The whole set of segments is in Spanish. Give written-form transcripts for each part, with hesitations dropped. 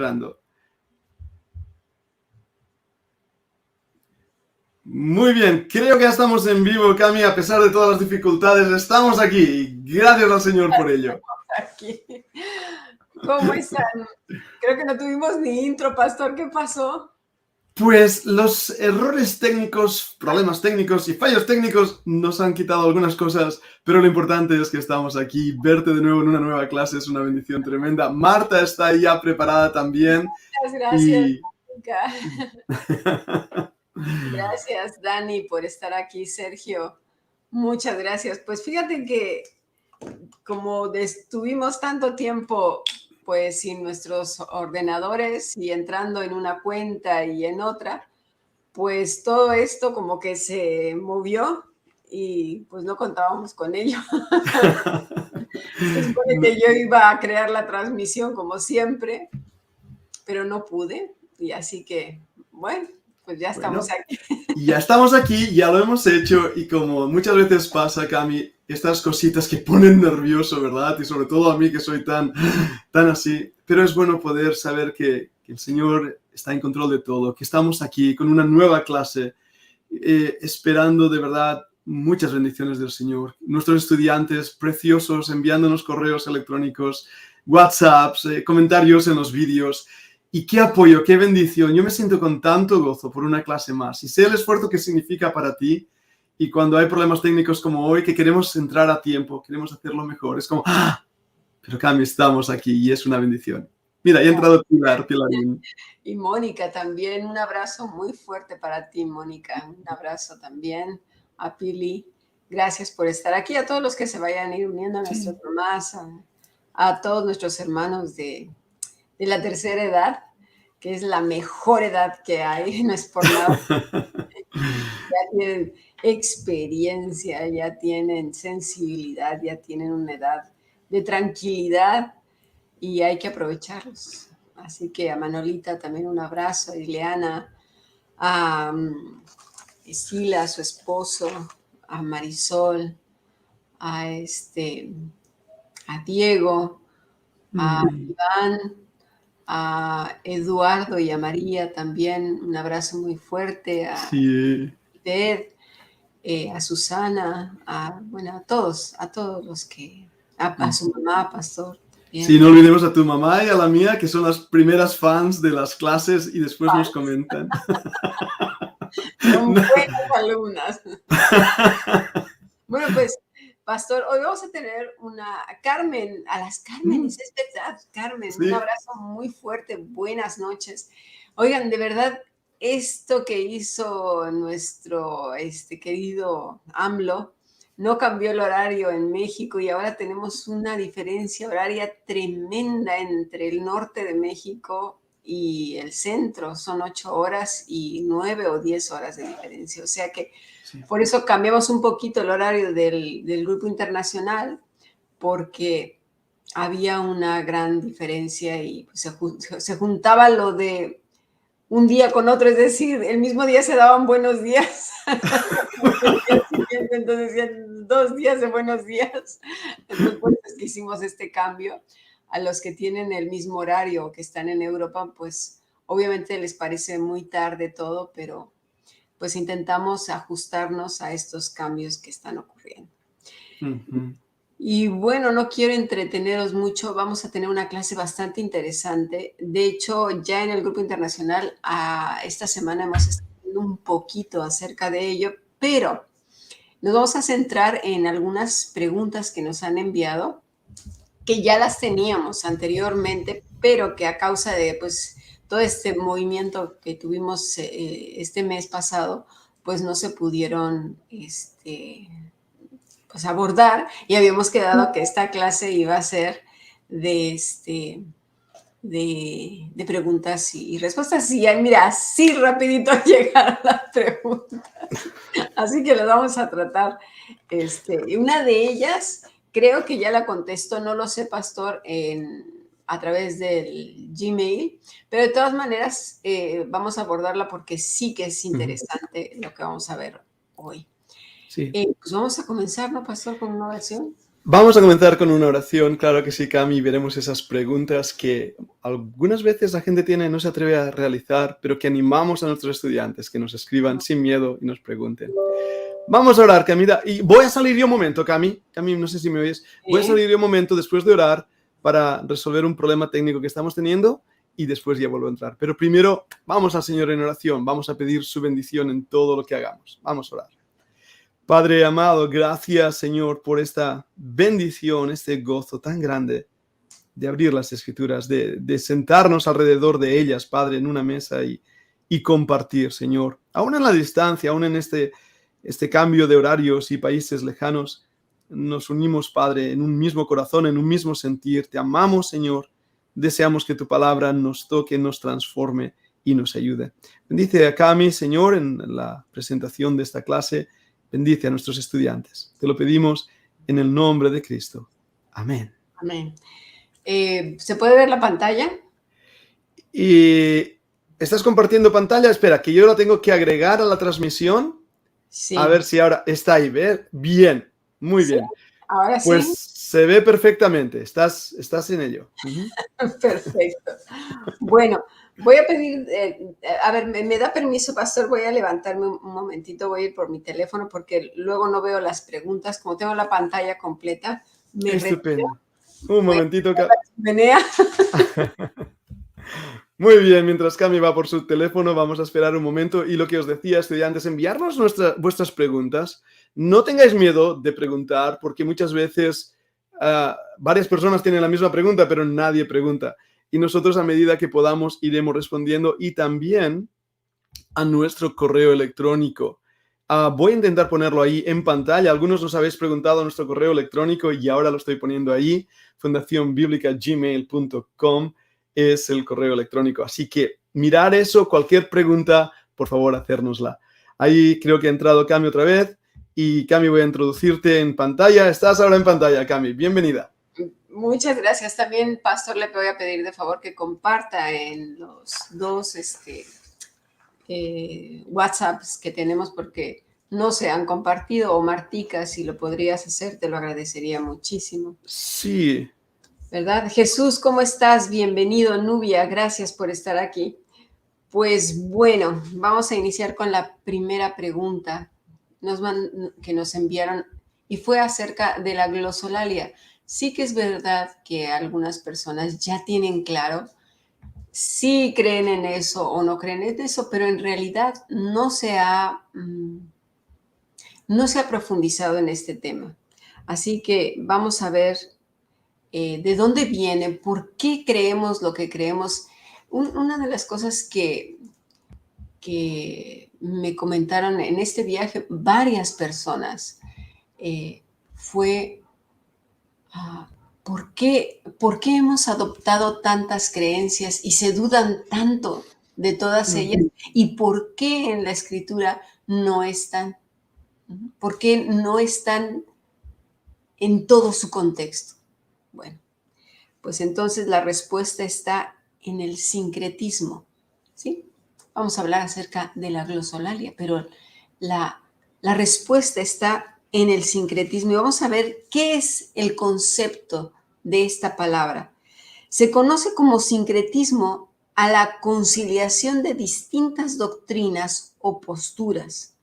esperando. Muy bien, creo que ya estamos en vivo, Cami, a pesar de todas las dificultades, estamos aquí. Gracias al Señor por ello. Aquí. ¿Cómo están? Creo que no tuvimos ni intro, pastor. ¿Qué pasó? Pues los errores técnicos, problemas técnicos y fallos técnicos nos han quitado algunas cosas, pero lo importante es que estamos aquí. Verte de nuevo en una nueva clase es una bendición tremenda. Marta está ya preparada también. Muchas gracias, Y... Gracias, Dani, por estar aquí. Sergio, muchas gracias. Pues fíjate que como estuvimos tanto tiempo pues sin nuestros ordenadores y entrando en una cuenta y en otra, pues todo esto como que se movió y pues no contábamos con ello. Se supone que yo iba a crear la transmisión como siempre, pero no pude y así que, bueno, pues ya estamos aquí. Ya estamos aquí, ya lo hemos hecho y como muchas veces pasa, Cami, estas cositas que ponen nervioso, ¿verdad? Y sobre todo a mí que soy tan así. Pero es bueno poder saber que el Señor está en control de todo, que estamos aquí con una nueva clase, esperando de verdad muchas bendiciones del Señor. Nuestros estudiantes preciosos enviándonos correos electrónicos, WhatsApps, comentarios en los vídeos. Y qué apoyo, qué bendición. Yo me siento con tanto gozo por una clase más. Y sé el esfuerzo que significa para ti. Y cuando hay problemas técnicos como hoy, que queremos entrar a tiempo, queremos hacerlo mejor. Es como, ¡ah! Pero Cami, estamos aquí y es una bendición. Mira, ya ha entrado Pilarín. Y Mónica también, un abrazo muy fuerte para ti, Mónica. Un abrazo también a Pili. Gracias por estar aquí. A todos los que se vayan a ir uniendo a nuestras mamás, a todos nuestros hermanos de la tercera edad, que es la mejor edad que hay, no es por nada. Ya tienen experiencia, ya tienen sensibilidad, ya tienen una edad de tranquilidad y hay que aprovecharlos. Así que a Manolita también un abrazo, a Ileana, a Sila, a su esposo, a Marisol, a Diego, a Iván, a Eduardo y a María también, un abrazo muy fuerte, a Ted, a Susana, a todos los que, a su mamá, pastor. Bien. Sí, no olvidemos a tu mamá y a la mía, que son las primeras fans de las clases y después nos comentan. Son buenas alumnas. Bueno, pues, pastor, hoy vamos a tener Carmen, a las Cármenes, es verdad, Carmen, sí. Un abrazo muy fuerte, buenas noches. Oigan, de verdad, esto que hizo nuestro querido AMLO, no cambió el horario en México y ahora tenemos una diferencia horaria tremenda entre el norte de México y el centro. Son 8 horas y 9 o 10 horas de diferencia. O sea que por eso cambiamos un poquito el horario del grupo internacional, porque había una gran diferencia y se juntaba lo de un día con otro, es decir, el mismo día se daban buenos días. Entonces decían 2 días de buenos días. Entonces, pues, hicimos este cambio. A los que tienen el mismo horario, que están en Europa, pues obviamente les parece muy tarde todo, pero pues intentamos ajustarnos a estos cambios que están ocurriendo. Y bueno, no quiero entreteneros mucho, vamos a tener una clase bastante interesante. De hecho, ya en el grupo internacional, esta semana hemos estado viendo un poquito acerca de ello, pero nos vamos a centrar en algunas preguntas que nos han enviado, que ya las teníamos anteriormente, pero que a causa de pues todo este movimiento que tuvimos este mes pasado, pues no se pudieron pues abordar, y habíamos quedado que esta clase iba a ser de preguntas y respuestas. Y mira, así rapidito llegaron las preguntas. Así que las vamos a tratar. Una de ellas, creo que ya la contesto, no lo sé, pastor, a través del Gmail, pero de todas maneras vamos a abordarla porque sí que es interesante lo que vamos a ver hoy. Sí. Pues vamos a comenzar, ¿no, pastor, con una oración? Vamos a comenzar con una oración, claro que sí, Cami, veremos esas preguntas que algunas veces la gente tiene, no se atreve a realizar, pero que animamos a nuestros estudiantes que nos escriban sin miedo y nos pregunten. Vamos a orar, Cami, y voy a salir yo un momento, Cami, no sé si me oyes, voy a salir yo un momento después de orar para resolver un problema técnico que estamos teniendo y después ya vuelvo a entrar. Pero primero vamos al Señor en oración, vamos a pedir su bendición en todo lo que hagamos. Vamos a orar. Padre amado, gracias, Señor, por esta bendición, este gozo tan grande de abrir las Escrituras, de sentarnos alrededor de ellas, Padre, en una mesa y compartir, Señor. Aún en la distancia, aún en este cambio de horarios y países lejanos, nos unimos, Padre, en un mismo corazón, en un mismo sentir. Te amamos, Señor. Deseamos que tu palabra nos toque, nos transforme y nos ayude. Bendice a Cami, Señor, en la presentación de esta clase. Bendice a nuestros estudiantes. Te lo pedimos en el nombre de Cristo. Amén. Amén. ¿Se puede ver la pantalla? Y estás compartiendo pantalla. Espera, que yo la tengo que agregar a la transmisión. Sí. A ver si ahora está ahí. ¿Ves? Bien, muy bien. Ahora pues sí. Se ve perfectamente. Estás en ello. Perfecto. Bueno, voy a pedir, a ver, ¿me da permiso, pastor? Voy a levantarme un momentito, voy a ir por mi teléfono porque luego no veo las preguntas. Como tengo la pantalla completa, me Estupendo. Un momentito. Muy bien, mientras Cami va por su teléfono, vamos a esperar un momento. Y lo que os decía, estudiantes, enviarnos vuestras preguntas. No tengáis miedo de preguntar, porque muchas veces varias personas tienen la misma pregunta, pero nadie pregunta. Y nosotros, a medida que podamos, iremos respondiendo. Y también a nuestro correo electrónico. Voy a intentar ponerlo ahí en pantalla. Algunos nos habéis preguntado nuestro correo electrónico y ahora lo estoy poniendo ahí. fundacionbiblica@gmail.com es el correo electrónico. Así que mirar eso, cualquier pregunta, por favor, hacérnosla. Ahí creo que ha entrado Cami otra vez. Y Cami, voy a introducirte en pantalla. Estás ahora en pantalla, Cami. Bienvenida. Muchas gracias. También, pastor, le voy a pedir de favor que comparta en los dos WhatsApps que tenemos porque no se han compartido. O Martica, si lo podrías hacer, te lo agradecería muchísimo. Sí. ¿Verdad? Jesús, ¿cómo estás? Bienvenido, Nubia. Gracias por estar aquí. Pues bueno, vamos a iniciar con la primera pregunta que nos enviaron y fue acerca de la glosolalia. Sí que es verdad que algunas personas ya tienen claro si creen en eso o no creen en eso, pero en realidad no se ha profundizado en este tema. Así que vamos a ver de dónde viene, por qué creemos lo que creemos. Una de las cosas que me comentaron en este viaje varias personas fue ¿por qué hemos adoptado tantas creencias y se dudan tanto de todas ellas? ¿Y por qué en la escritura no están? ¿Por qué no están en todo su contexto? Bueno, pues entonces la respuesta está en el sincretismo, ¿sí? Vamos a hablar acerca de la glosolalia, pero la respuesta está en el sincretismo y vamos a ver qué es el concepto de esta palabra. Se conoce como sincretismo a la conciliación de distintas doctrinas o posturas.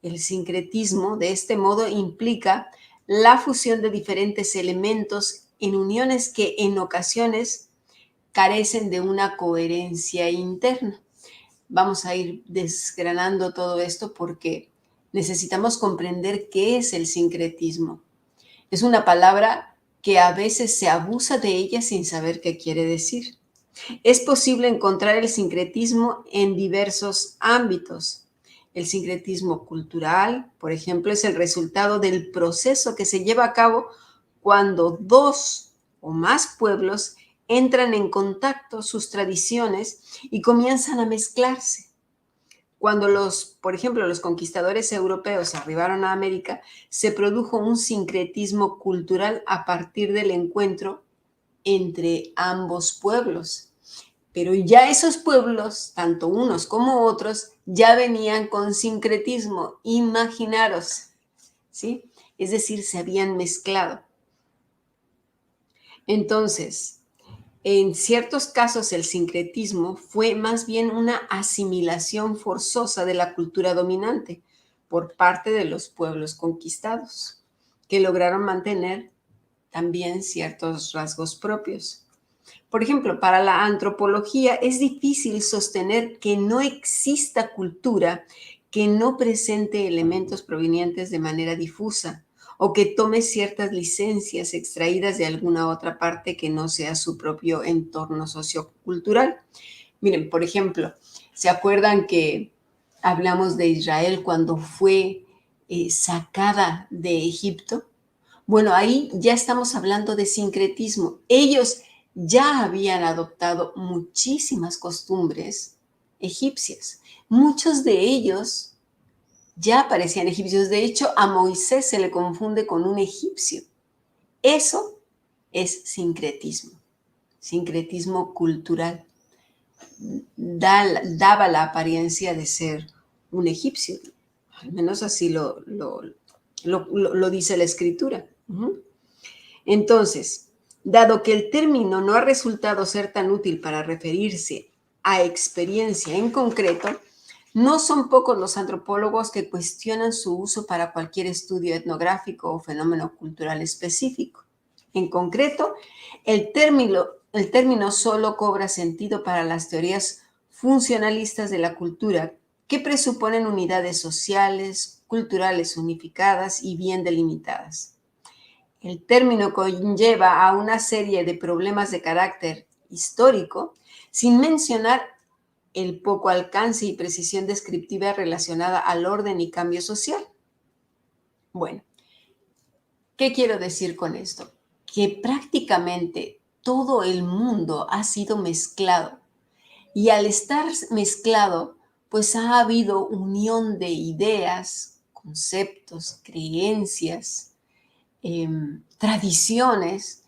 El sincretismo, de este modo, implica la fusión de diferentes elementos en uniones que en ocasiones carecen de una coherencia interna. Vamos a ir desgranando todo esto porque necesitamos comprender qué es el sincretismo. Es una palabra que a veces se abusa de ella sin saber qué quiere decir. Es posible encontrar el sincretismo en diversos ámbitos. El sincretismo cultural, por ejemplo, es el resultado del proceso que se lleva a cabo cuando dos o más pueblos entran en contacto sus tradiciones y comienzan a mezclarse. Cuando por ejemplo, los conquistadores europeos arribaron a América, se produjo un sincretismo cultural a partir del encuentro entre ambos pueblos. Pero ya esos pueblos, tanto unos como otros, ya venían con sincretismo, imaginaros, ¿sí? Es decir, se habían mezclado. Entonces, en ciertos casos el sincretismo fue más bien una asimilación forzosa de la cultura dominante por parte de los pueblos conquistados, que lograron mantener también ciertos rasgos propios. Por ejemplo, para la antropología es difícil sostener que no exista cultura que no presente elementos provenientes de manera difusa o que tome ciertas licencias extraídas de alguna otra parte que no sea su propio entorno sociocultural. Miren, por ejemplo, ¿se acuerdan que hablamos de Israel cuando fue sacada de Egipto? Bueno, ahí ya estamos hablando de sincretismo. Ellos ya habían adoptado muchísimas costumbres egipcias. Muchos de ellos ya parecían egipcios. De hecho, a Moisés se le confunde con un egipcio. Eso es sincretismo cultural. Daba la apariencia de ser un egipcio. Al menos así lo dice la escritura. Entonces, dado que el término no ha resultado ser tan útil para referirse a experiencia en concreto, no son pocos los antropólogos que cuestionan su uso para cualquier estudio etnográfico o fenómeno cultural específico. En concreto, el término solo cobra sentido para las teorías funcionalistas de la cultura que presuponen unidades sociales, culturales unificadas y bien delimitadas. El término conlleva a una serie de problemas de carácter histórico, sin mencionar el poco alcance y precisión descriptiva relacionada al orden y cambio social. Bueno, ¿qué quiero decir con esto? Que prácticamente todo el mundo ha sido mezclado y al estar mezclado, pues ha habido unión de ideas, conceptos, creencias, tradiciones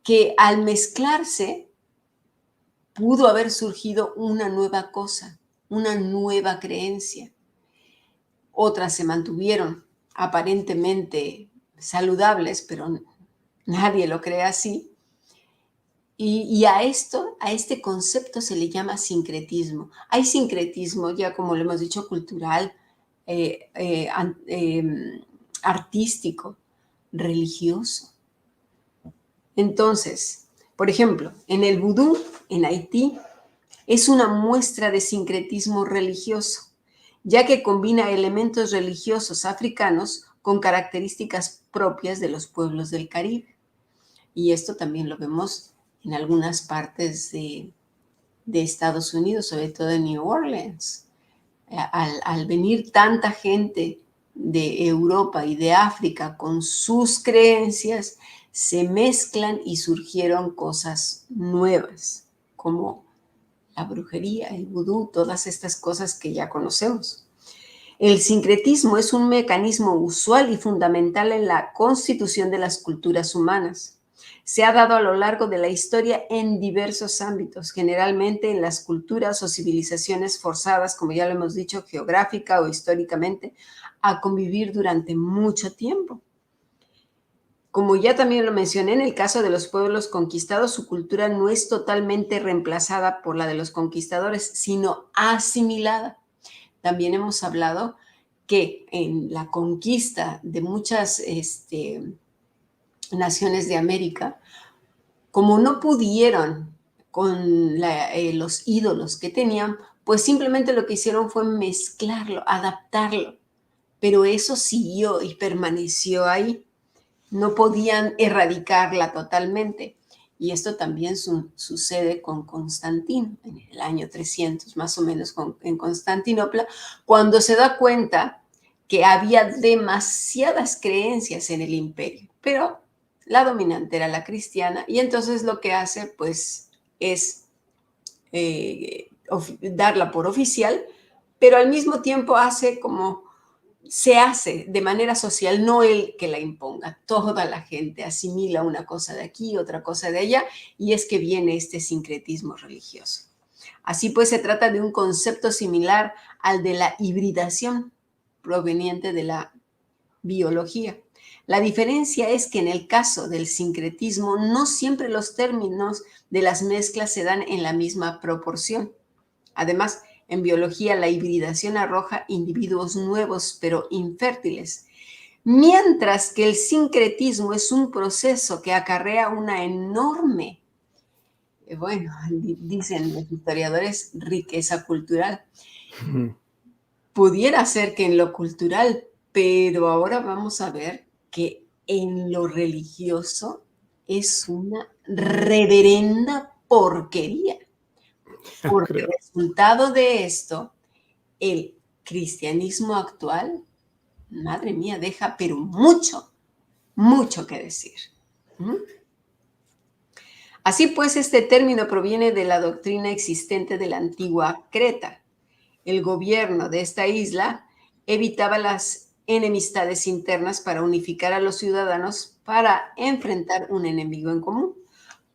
que al mezclarse pudo haber surgido una nueva cosa, una nueva creencia. Otras se mantuvieron aparentemente saludables, pero nadie lo cree así. Y a este concepto se le llama sincretismo. Hay sincretismo, ya como lo hemos dicho, cultural, artístico, religioso. Entonces, por ejemplo, en el vudú, en Haití, es una muestra de sincretismo religioso, ya que combina elementos religiosos africanos con características propias de los pueblos del Caribe. Y esto también lo vemos en algunas partes de Estados Unidos, sobre todo en New Orleans. Al venir tanta gente de Europa y de África con sus creencias, se mezclan y surgieron cosas nuevas, como la brujería, el vudú, todas estas cosas que ya conocemos. El sincretismo es un mecanismo usual y fundamental en la constitución de las culturas humanas. Se ha dado a lo largo de la historia en diversos ámbitos, generalmente en las culturas o civilizaciones forzadas, como ya lo hemos dicho, geográfica o históricamente, a convivir durante mucho tiempo. Como ya también lo mencioné, en el caso de los pueblos conquistados, su cultura no es totalmente reemplazada por la de los conquistadores, sino asimilada. También hemos hablado que en la conquista de muchas naciones de América, como no pudieron con los ídolos que tenían, pues simplemente lo que hicieron fue mezclarlo, adaptarlo, pero eso siguió y permaneció ahí. No podían erradicarla totalmente. Y esto también sucede con Constantino, en el año 300 más o menos en Constantinopla, cuando se da cuenta que había demasiadas creencias en el imperio, pero la dominante era la cristiana, y entonces lo que hace pues es darla por oficial, pero al mismo tiempo se hace de manera social, no el que la imponga. Toda la gente asimila una cosa de aquí, otra cosa de allá, y es que viene este sincretismo religioso. Así pues, se trata de un concepto similar al de la hibridación proveniente de la biología. La diferencia es que en el caso del sincretismo no siempre los términos de las mezclas se dan en la misma proporción. Además, en biología la hibridación arroja individuos nuevos pero infértiles, mientras que el sincretismo es un proceso que acarrea una enorme, dicen los historiadores, riqueza cultural. Pudiera ser que en lo cultural, pero ahora vamos a ver que en lo religioso es una reverenda porquería. Porque el resultado de esto, el cristianismo actual, madre mía, deja pero mucho, mucho que decir. ¿Mm? Así pues, este término proviene de la doctrina existente de la antigua Creta. El gobierno de esta isla evitaba las enemistades internas para unificar a los ciudadanos para enfrentar un enemigo en común.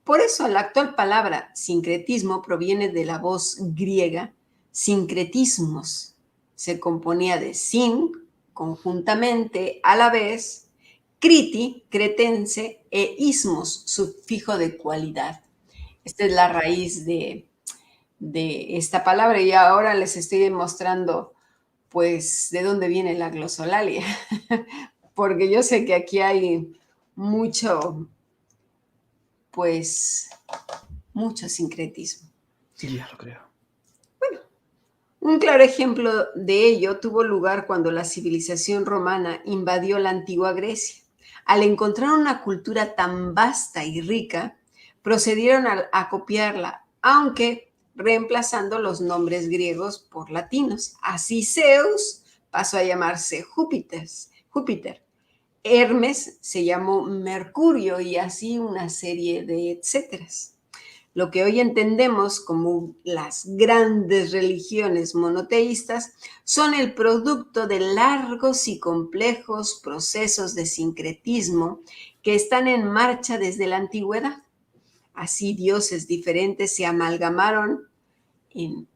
Por eso la actual palabra sincretismo proviene de la voz griega sincretismos. Se componía de sin, conjuntamente, a la vez, criti, cretense, e ismos, sufijo de cualidad. Esta es la raíz de esta palabra y ahora les estoy demostrando pues de dónde viene la glosolalia, porque yo sé que aquí hay mucho sincretismo. Sí, ya lo creo. Bueno, un claro ejemplo de ello tuvo lugar cuando la civilización romana invadió la antigua Grecia. Al encontrar una cultura tan vasta y rica, procedieron a copiarla, aunque reemplazando los nombres griegos por latinos. Así Zeus pasó a llamarse Júpiter. Hermes se llamó Mercurio y así una serie de etcéteras. Lo que hoy entendemos como las grandes religiones monoteístas son el producto de largos y complejos procesos de sincretismo que están en marcha desde la antigüedad. Así dioses diferentes se amalgamaron en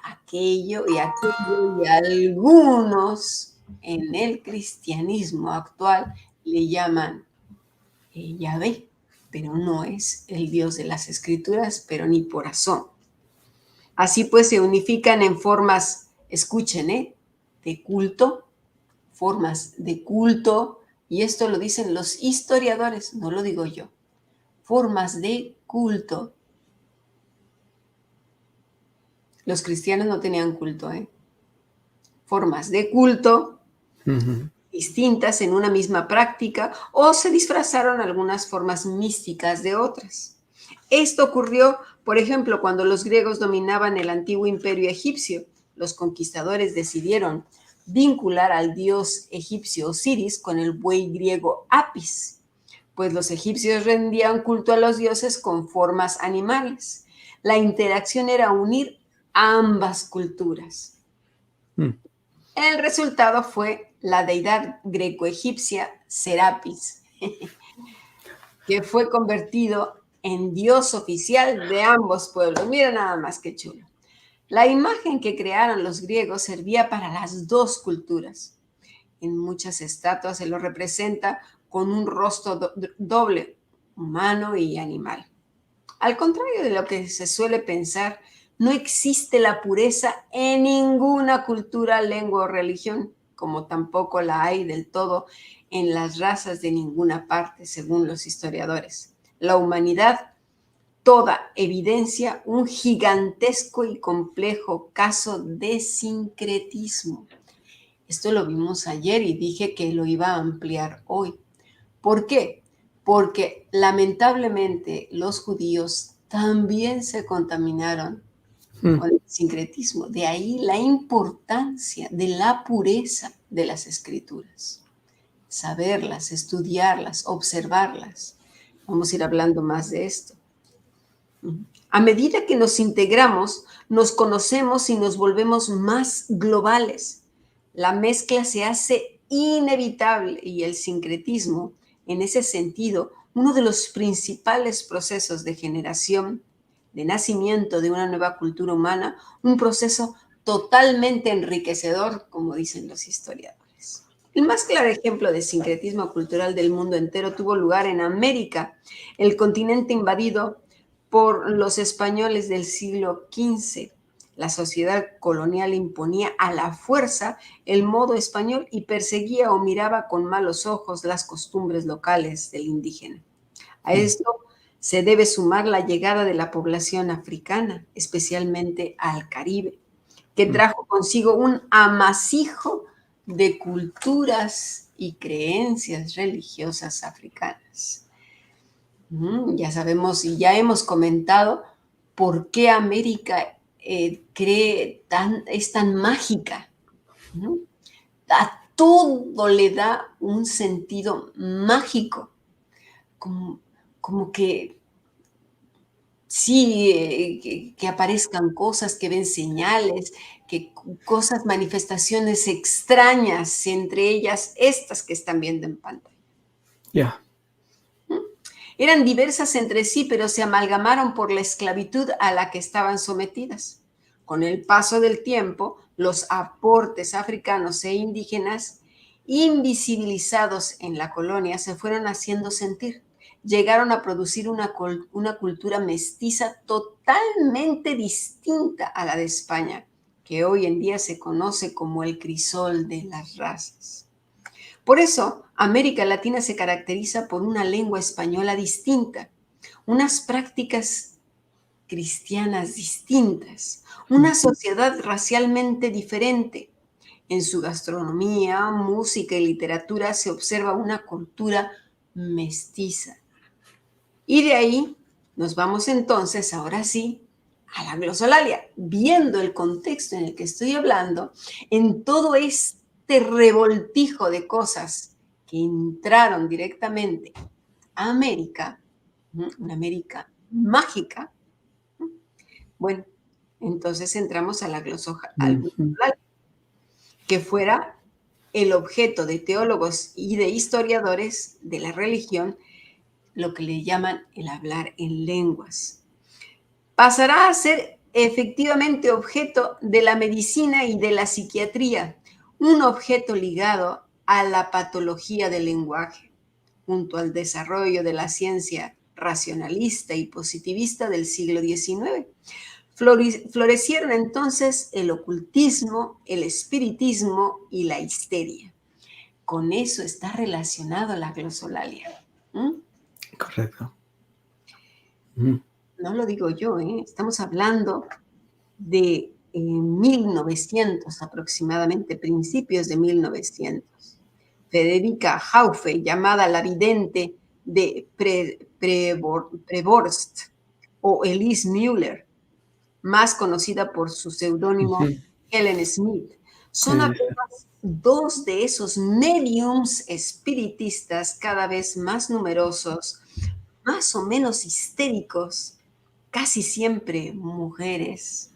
aquello y algunos en el cristianismo actual le llaman Yahvé, pero no es el Dios de las Escrituras, pero ni por razón. Así pues se unifican en formas, escuchen, de culto, formas de culto, y esto lo dicen los historiadores, no lo digo yo, formas de culto. Los cristianos no tenían culto, formas de culto distintas en una misma práctica o se disfrazaron algunas formas místicas de otras. Esto ocurrió, por ejemplo, cuando los griegos dominaban el antiguo imperio egipcio. Los conquistadores decidieron vincular al dios egipcio Osiris con el buey griego Apis, pues los egipcios rendían culto a los dioses con formas animales. La interacción era unir ambas culturas. El resultado fue la deidad greco-egipcia Serapis, que fue convertido en dios oficial de ambos pueblos. Mira nada más qué chulo. La imagen que crearon los griegos servía para las dos culturas. En muchas estatuas se lo representa con un rostro doble, humano y animal. Al contrario de lo que se suele pensar, no existe la pureza en ninguna cultura, lengua o religión, como tampoco la hay del todo en las razas de ninguna parte, según los historiadores. La humanidad, toda evidencia un gigantesco y complejo caso de sincretismo. Esto lo vimos ayer y dije que lo iba a ampliar hoy. ¿Por qué? Porque lamentablemente los judíos también se contaminaron con el sincretismo. De ahí la importancia de la pureza de las escrituras. Saberlas, estudiarlas, observarlas. Vamos a ir hablando más de esto. A medida que nos integramos, nos conocemos y nos volvemos más globales. La mezcla se hace inevitable y el sincretismo, en ese sentido, uno de los principales procesos de generación, de nacimiento de una nueva cultura humana, un proceso totalmente enriquecedor, como dicen los historiadores. El más claro ejemplo de sincretismo cultural del mundo entero tuvo lugar en América, el continente invadido por los españoles del siglo XV. La sociedad colonial imponía a la fuerza el modo español y perseguía o miraba con malos ojos las costumbres locales del indígena. A esto se debe sumar la llegada de la población africana, especialmente al Caribe, que trajo consigo un amasijo de culturas y creencias religiosas africanas. Ya sabemos y ya hemos comentado por qué América es tan mágica, ¿no? A todo le da un sentido mágico, como, como que sí, que aparezcan cosas, que ven señales, que cosas, manifestaciones extrañas, entre ellas estas que están viendo en pantalla. Ya. Eran diversas entre sí, pero se amalgamaron por la esclavitud a la que estaban sometidas. Con el paso del tiempo, los aportes africanos e indígenas, invisibilizados en la colonia, se fueron haciendo sentir. Llegaron a producir una cultura mestiza totalmente distinta a la de España, que hoy en día se conoce como el crisol de las razas. Por eso, América Latina se caracteriza por una lengua española distinta, unas prácticas cristianas distintas, una sociedad racialmente diferente. En su gastronomía, música y literatura se observa una cultura mestiza. Y de ahí nos vamos entonces, ahora sí, a la glosolalia, viendo el contexto en el que estoy hablando, en todo este revoltijo de cosas que entraron directamente a América, una América mágica. Bueno, entonces entramos a la glosolalia, que fuera el objeto de teólogos y de historiadores de la religión, lo que le llaman el hablar en lenguas. Pasará a ser efectivamente objeto de la medicina y de la psiquiatría, un objeto ligado a la patología del lenguaje, junto al desarrollo de la ciencia racionalista y positivista del siglo XIX. Florecieron entonces el ocultismo, el espiritismo y la histeria. Con eso está relacionado la glosolalia. Correcto. No lo digo yo, estamos hablando de 1900 aproximadamente, principios de 1900. Federica Haufe, llamada la vidente de Prevorst, o Elise Müller, más conocida por su seudónimo Helen Smith, son apenas dos de esos mediums espiritistas cada vez más numerosos, más o menos histéricos, casi siempre mujeres,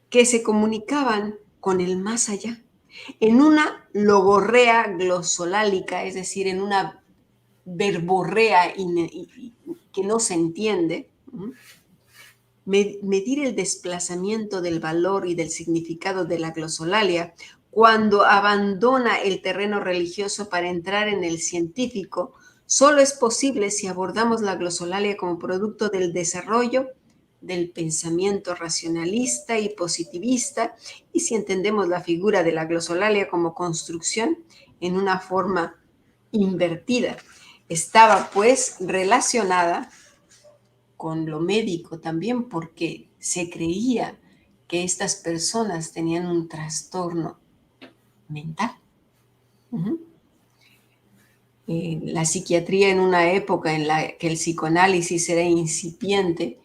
que se comunicaban con el más allá, en una logorrea glosolálica, es decir, en una verborrea que no se entiende. Medir el desplazamiento del valor y del significado de la glosolalia cuando abandona el terreno religioso para entrar en el científico solo es posible si abordamos la glosolalia como producto del desarrollo del pensamiento racionalista y positivista y si entendemos la figura de la glosolalia como construcción en una forma invertida. Estaba pues relacionada con lo médico también porque se creía que estas personas tenían un trastorno mental. La psiquiatría en una época en la que el psicoanálisis era incipiente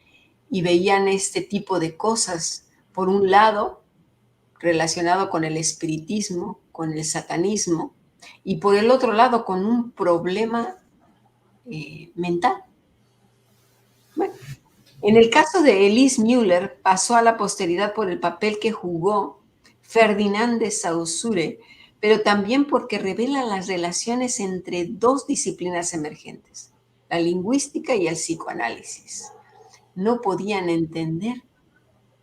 y veían este tipo de cosas, por un lado, relacionado con el espiritismo, con el satanismo, y por el otro lado, con un problema mental. Bueno, en el caso de Elise Müller, pasó a la posteridad por el papel que jugó Ferdinand de Saussure, pero también porque revela las relaciones entre dos disciplinas emergentes, la lingüística y el psicoanálisis. No podían entender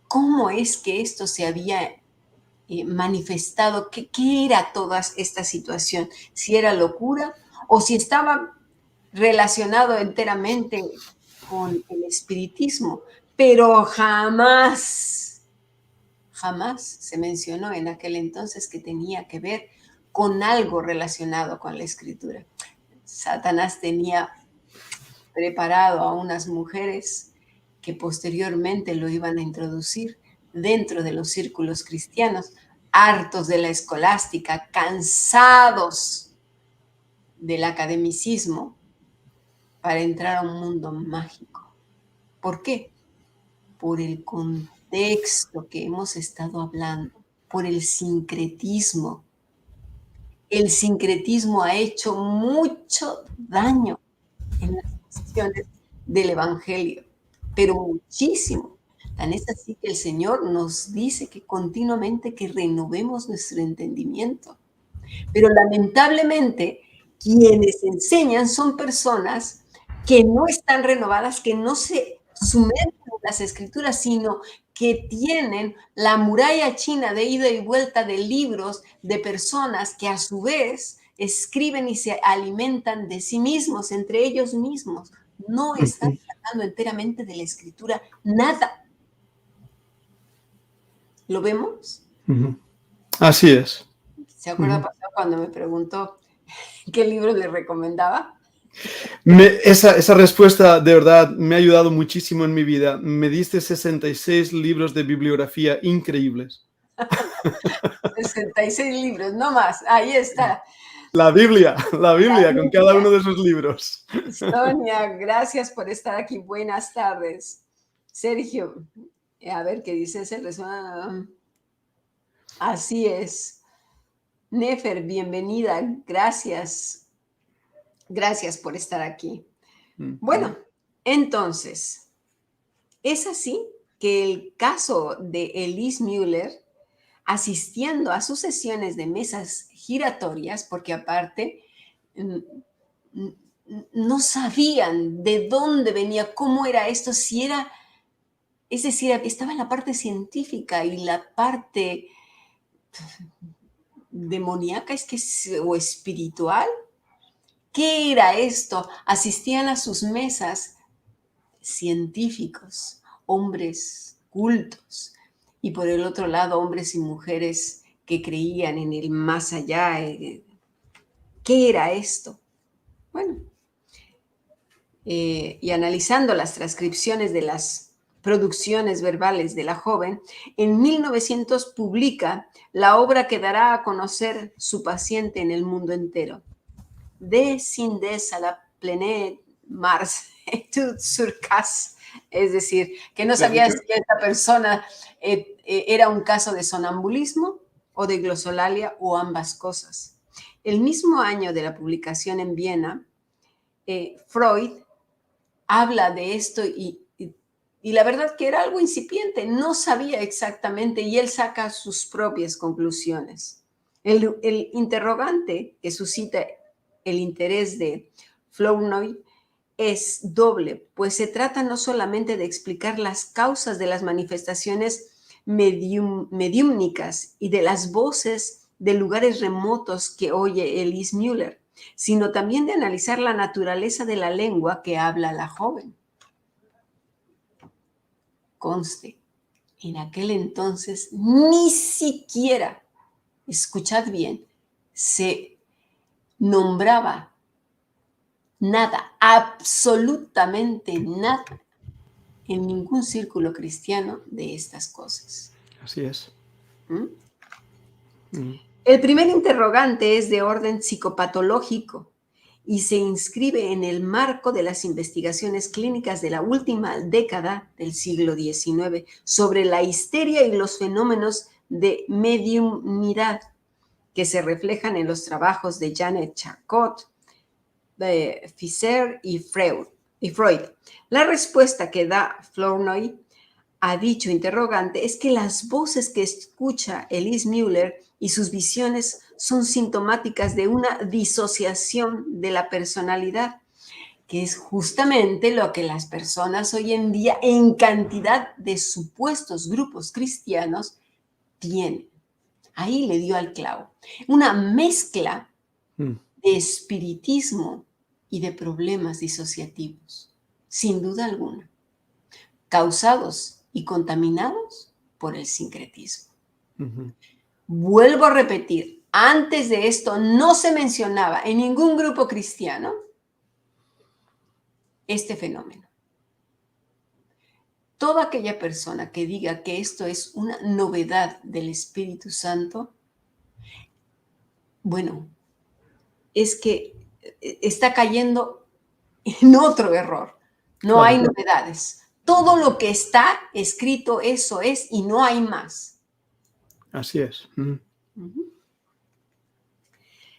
cómo es que esto se había manifestado qué era toda esta situación, si era locura o si estaba relacionado enteramente con el espiritismo, pero jamás se mencionó en aquel entonces que tenía que ver con algo relacionado con la escritura. Satanás tenía preparado a unas mujeres que posteriormente lo iban a introducir dentro de los círculos cristianos, hartos de la escolástica, cansados del academicismo, para entrar a un mundo mágico. ¿Por qué? Por el contexto que hemos estado hablando, por el sincretismo. El sincretismo ha hecho mucho daño en las posiciones del Evangelio, pero muchísimo. Tan es así que el Señor nos dice que continuamente que renovemos nuestro entendimiento. Pero lamentablemente, quienes enseñan son personas que no están renovadas, que no se sumergen en las escrituras, sino que tienen la muralla china de ida y vuelta de libros de personas que a su vez escriben y se alimentan de sí mismos, entre ellos mismos. No están sacando enteramente de la escritura nada. ¿Lo vemos? Así es. ¿Se acuerda, pastor, cuando me preguntó qué libro le recomendaba? Esa respuesta de verdad me ha ayudado muchísimo en mi vida. Me diste 66 libros de bibliografía increíbles. 66 libros, no más. Ahí está. La Biblia con cada uno de esos libros. Sonia, gracias por estar aquí. Buenas tardes. Sergio, a ver qué dice ese resumen. Así es. Nefer, bienvenida. Gracias. Gracias por estar aquí. Bueno, entonces, es así que el caso de Elise Müller, asistiendo a sus sesiones de mesas giratorias, porque aparte no sabían de dónde venía, cómo era esto, si era, es decir, estaba la parte científica y la parte demoníaca, o espiritual. ¿Qué era esto? Asistían a sus mesas científicos, hombres cultos, y por el otro lado, hombres y mujeres que creían en el más allá. ¿Qué era esto? Bueno, y analizando las transcripciones de las producciones verbales de la joven, en 1900 publica la obra que dará a conocer su paciente en el mundo entero. De Sindes à la planète Mars, études sur cas, es decir, que no sabía si esta persona era un caso de sonambulismo o de glosolalia o ambas cosas. El mismo año de la publicación en Viena, Freud habla de esto y la verdad que era algo incipiente, no sabía exactamente y él saca sus propias conclusiones. El interrogante que suscita el interés de Flournoy es doble, pues se trata no solamente de explicar las causas de las manifestaciones mediúmnicas y de las voces de lugares remotos que oye Elise Müller, sino también de analizar la naturaleza de la lengua que habla la joven. Conste, en aquel entonces ni siquiera, escuchad bien, se nombraba nada, absolutamente nada, en ningún círculo cristiano de estas cosas. Así es. El primer interrogante es de orden psicopatológico y se inscribe en el marco de las investigaciones clínicas de la última década del siglo XIX sobre la histeria y los fenómenos de mediumnidad que se reflejan en los trabajos de Janet Charcot, de Fischer y Freud. La respuesta que da Flournoy a dicho interrogante es que las voces que escucha Elise Müller y sus visiones son sintomáticas de una disociación de la personalidad, que es justamente lo que las personas hoy en día en cantidad de supuestos grupos cristianos tienen. Ahí le dio al clavo. Una mezcla de espiritismo y de problemas disociativos, sin duda alguna, causados y contaminados por el sincretismo. Vuelvo a repetir, antes de esto no se mencionaba en ningún grupo cristiano este fenómeno. Toda aquella persona que diga que esto es una novedad del Espíritu Santo, bueno, es que está cayendo en otro error. No hay novedades. Todo lo que está escrito, eso es, y no hay más. Así es.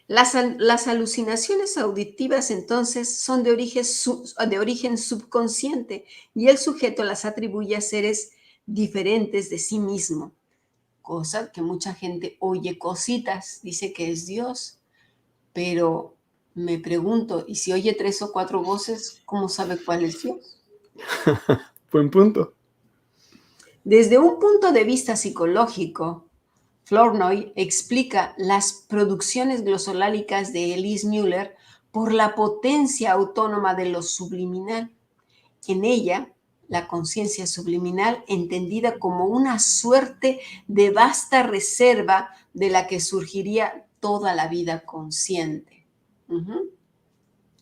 Las alucinaciones auditivas entonces son de origen subconsciente y el sujeto las atribuye a seres diferentes de sí mismo. Cosa que mucha gente oye cositas, dice que es Dios, pero me pregunto, ¿y si oye 3 o 4 voces, cómo sabe cuál es Dios? Buen punto. Desde un punto de vista psicológico, Flournoy explica las producciones glosolálicas de Elise Müller por la potencia autónoma de lo subliminal. En ella, la conciencia subliminal entendida como una suerte de vasta reserva de la que surgiría toda la vida consciente.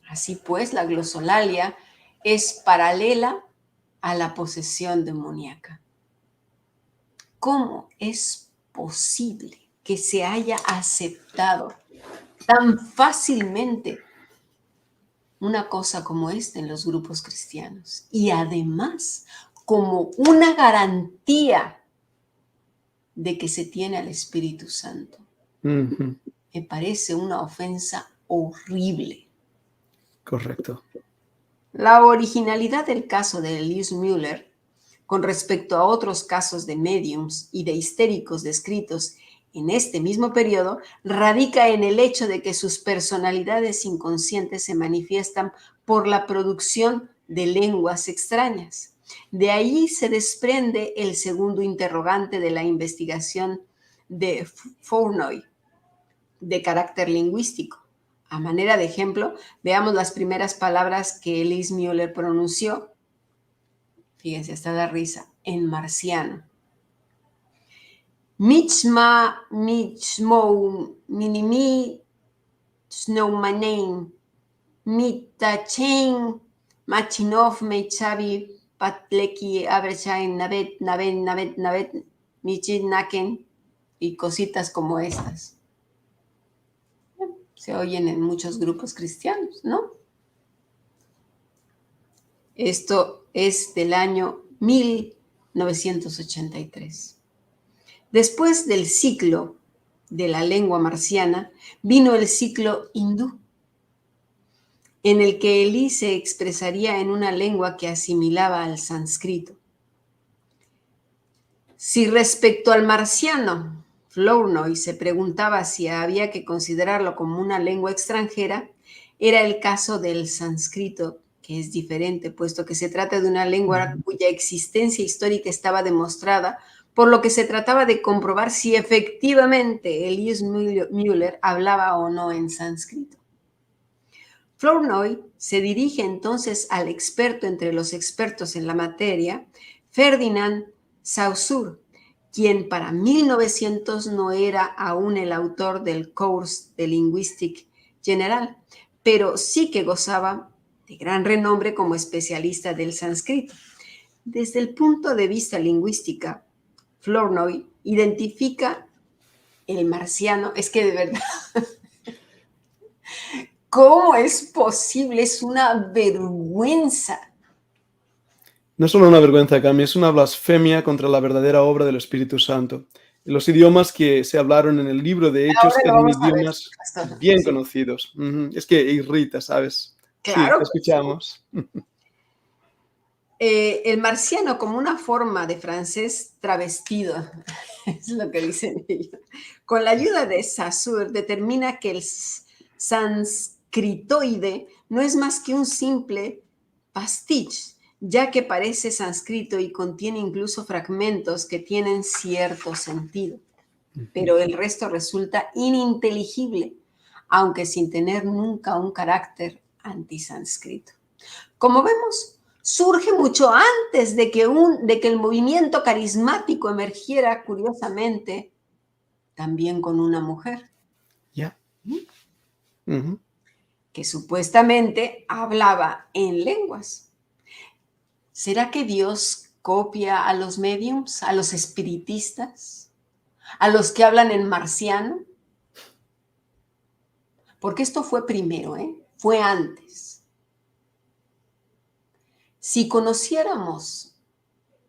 Así pues, la glosolalia es paralela a la posesión demoníaca. ¿Cómo es posible que se haya aceptado tan fácilmente una cosa como esta en los grupos cristianos? Y además, como una garantía de que se tiene al Espíritu Santo. Me parece una ofensa horrible. Correcto. La originalidad del caso de Elise Müller con respecto a otros casos de médiums y de histéricos descritos en este mismo periodo, radica en el hecho de que sus personalidades inconscientes se manifiestan por la producción de lenguas extrañas. De ahí se desprende el segundo interrogante de la investigación de Flournoy, de carácter lingüístico. A manera de ejemplo, veamos las primeras palabras que Elise Müller pronunció. Fíjense, hasta da risa, en marciano. Michma, michmo, minimi, snowmanein, mitachen, machinov, mechavi, patleki, abrechain, navet, michinaken, y cositas como estas. Se oyen en muchos grupos cristianos, ¿no? Esto es del año 1983. Después del ciclo de la lengua marciana, vino el ciclo hindú, en el que Elise se expresaría en una lengua que asimilaba al sánscrito. Si respecto al marciano, Flournoy se preguntaba si había que considerarlo como una lengua extranjera, era el caso del sánscrito, que es diferente, puesto que se trata de una lengua cuya existencia histórica estaba demostrada, por lo que se trataba de comprobar si efectivamente Elise Müller hablaba o no en sánscrito. Flournoy se dirige entonces al experto entre los expertos en la materia, Ferdinand Saussure, quien para 1900 no era aún el autor del Cours de Linguistique General, pero sí que gozaba de gran renombre como especialista del sánscrito. Desde el punto de vista lingüístico, Flournoy identifica el marciano, es que de verdad, ¿cómo es posible? Es una vergüenza. No es solo una vergüenza, Cami, es una blasfemia contra la verdadera obra del Espíritu Santo. Los idiomas que se hablaron en el libro de Hechos Ahora lo eran vamos a ver, idiomas pastor. bien Sí. conocidos. Es que irrita, ¿sabes? Sí, Claro te que sí. escuchamos. El marciano como una forma de francés travestido, es lo que dicen ellos. Con la ayuda de Saussure determina que el sanscritoide no es más que un simple pastiche, ya que parece sánscrito y contiene incluso fragmentos que tienen cierto sentido. pero el resto resulta ininteligible, aunque sin tener nunca un carácter antisánscrito. Como vemos, surge mucho antes de que el movimiento carismático emergiera, curiosamente, también con una mujer. Ya. Que supuestamente hablaba en lenguas. ¿Será que Dios copia a los mediums, a los espiritistas, a los que hablan en marciano? Porque esto fue primero, fue antes. Si conociéramos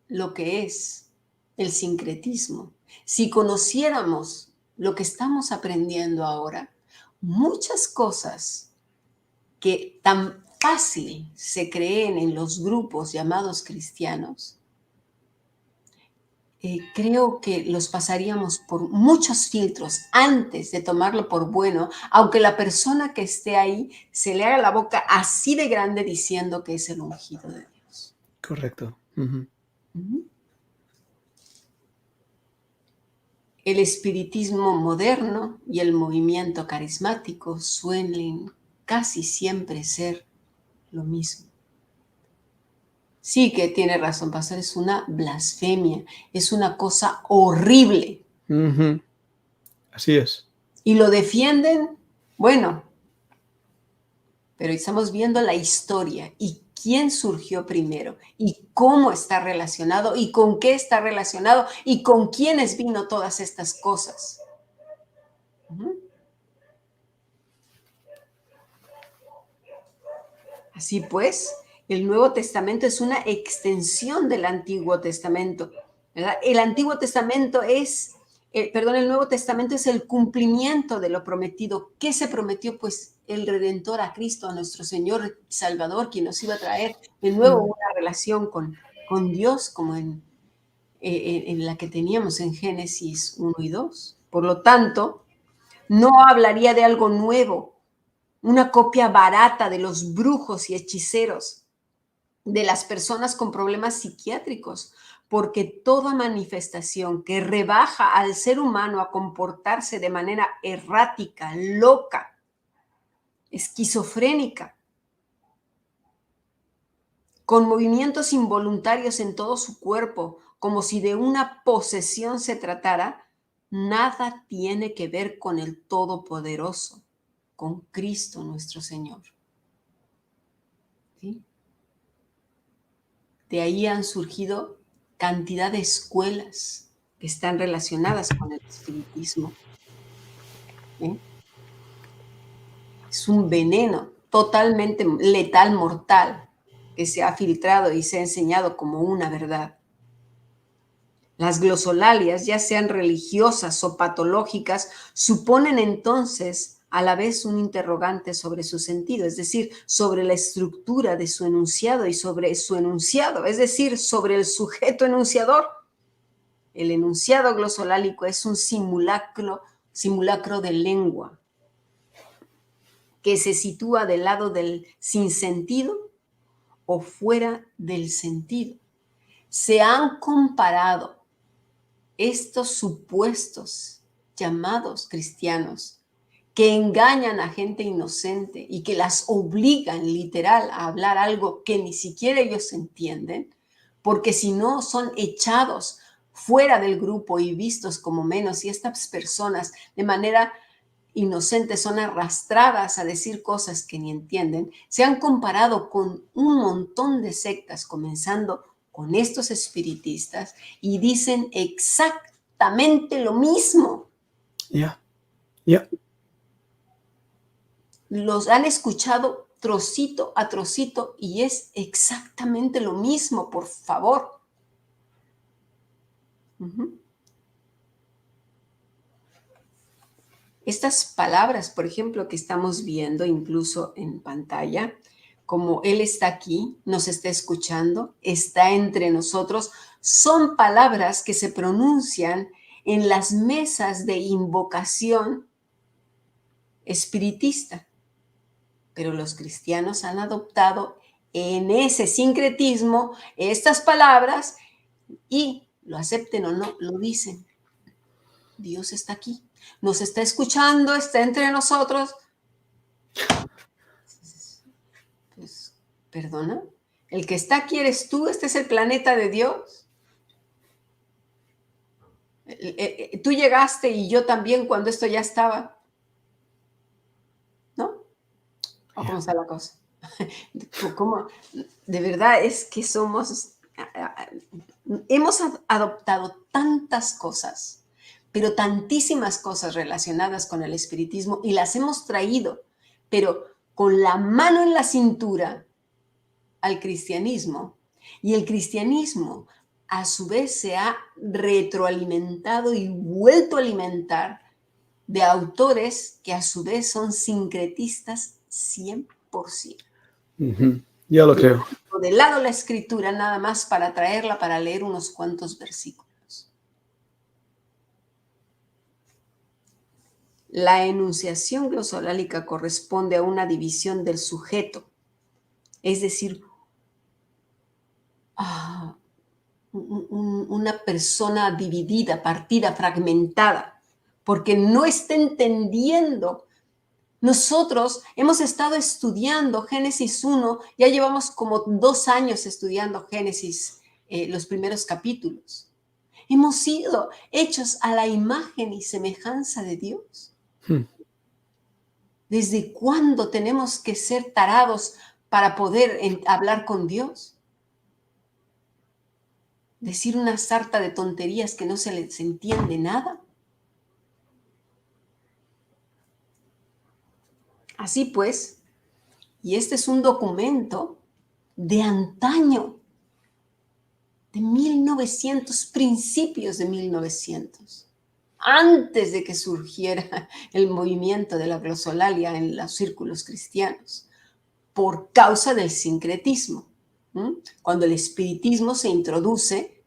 lo que es el sincretismo, si conociéramos lo que estamos aprendiendo ahora, muchas cosas que tan fácil se creen en los grupos llamados cristianos, creo que los pasaríamos por muchos filtros antes de tomarlo por bueno, aunque la persona que esté ahí se le haga la boca así de grande diciendo que es el ungido de Dios. Correcto. El espiritismo moderno y el movimiento carismático suelen casi siempre ser lo mismo. Sí que tiene razón, pastor, es una blasfemia, es una cosa horrible. Así es. Y lo defienden, bueno, pero estamos viendo la historia y quién surgió primero y cómo está relacionado y con qué está relacionado y con quiénes vino todas estas cosas. Así pues, el Nuevo Testamento es una extensión del Antiguo Testamento, ¿verdad? El Nuevo Testamento es el cumplimiento de lo prometido. ¿Qué se prometió? Pues el Redentor, a Cristo, a nuestro Señor y Salvador, quien nos iba a traer de nuevo una relación con Dios, como en la que teníamos en Génesis 1 y 2. Por lo tanto, no hablaría de algo nuevo, una copia barata de los brujos y hechiceros, de las personas con problemas psiquiátricos, porque toda manifestación que rebaja al ser humano a comportarse de manera errática, loca, esquizofrénica, con movimientos involuntarios en todo su cuerpo, como si de una posesión se tratara, nada tiene que ver con el Todopoderoso, con Cristo nuestro Señor. ¿Sí? De ahí han surgido cantidad de escuelas que están relacionadas con el espiritismo. Es un veneno totalmente letal, mortal, que se ha filtrado y se ha enseñado como una verdad. Las glosolalias, ya sean religiosas o patológicas, suponen entonces a la vez un interrogante sobre su sentido, es decir, sobre la estructura de su enunciado y sobre su enunciado, es decir, sobre el sujeto enunciador. El enunciado glosolálico es un simulacro de lengua que se sitúa del lado del sinsentido o fuera del sentido. Se han comparado estos supuestos llamados cristianos que engañan a gente inocente y que las obligan literal a hablar algo que ni siquiera ellos entienden, porque si no son echados fuera del grupo y vistos como menos, y estas personas de manera inocente son arrastradas a decir cosas que ni entienden, se han comparado con un montón de sectas, comenzando con estos espiritistas, y dicen exactamente lo mismo. Ya. Los han escuchado trocito a trocito y es exactamente lo mismo, por favor. Estas palabras, por ejemplo, que estamos viendo incluso en pantalla, como Él está aquí, nos está escuchando, está entre nosotros, son palabras que se pronuncian en las mesas de invocación espiritista. Pero los cristianos han adoptado en ese sincretismo estas palabras y, lo acepten o no, lo dicen. Dios está aquí, nos está escuchando, está entre nosotros. Pues, perdona, el que está aquí eres tú, este es el planeta de Dios. Tú llegaste y yo también cuando esto ya estaba, ¿no? ¿O cómo está la cosa? ¿Cómo? De verdad es que hemos adoptado tantas cosas, pero tantísimas cosas relacionadas con el espiritismo y las hemos traído, pero con la mano en la cintura al cristianismo. Y el cristianismo a su vez se ha retroalimentado y vuelto a alimentar de autores que a su vez son sincretistas 100%. Ya lo creo. De lado la escritura nada más para traerla para leer unos cuantos versículos. La enunciación glosolálica corresponde a una división del sujeto, es decir, una persona dividida, partida, fragmentada, porque no está entendiendo. Nosotros hemos estado estudiando Génesis 1, ya llevamos como 2 años estudiando Génesis, los primeros capítulos. Hemos sido hechos a la imagen y semejanza de Dios. ¿Desde cuándo tenemos que ser tarados para poder hablar con Dios? Decir una sarta de tonterías que no se les entiende nada. Así pues, y este es un documento de antaño, de 1900, principios de 1900, antes de que surgiera el movimiento de la glosolalia en los círculos cristianos, por causa del sincretismo. Cuando el espiritismo se introduce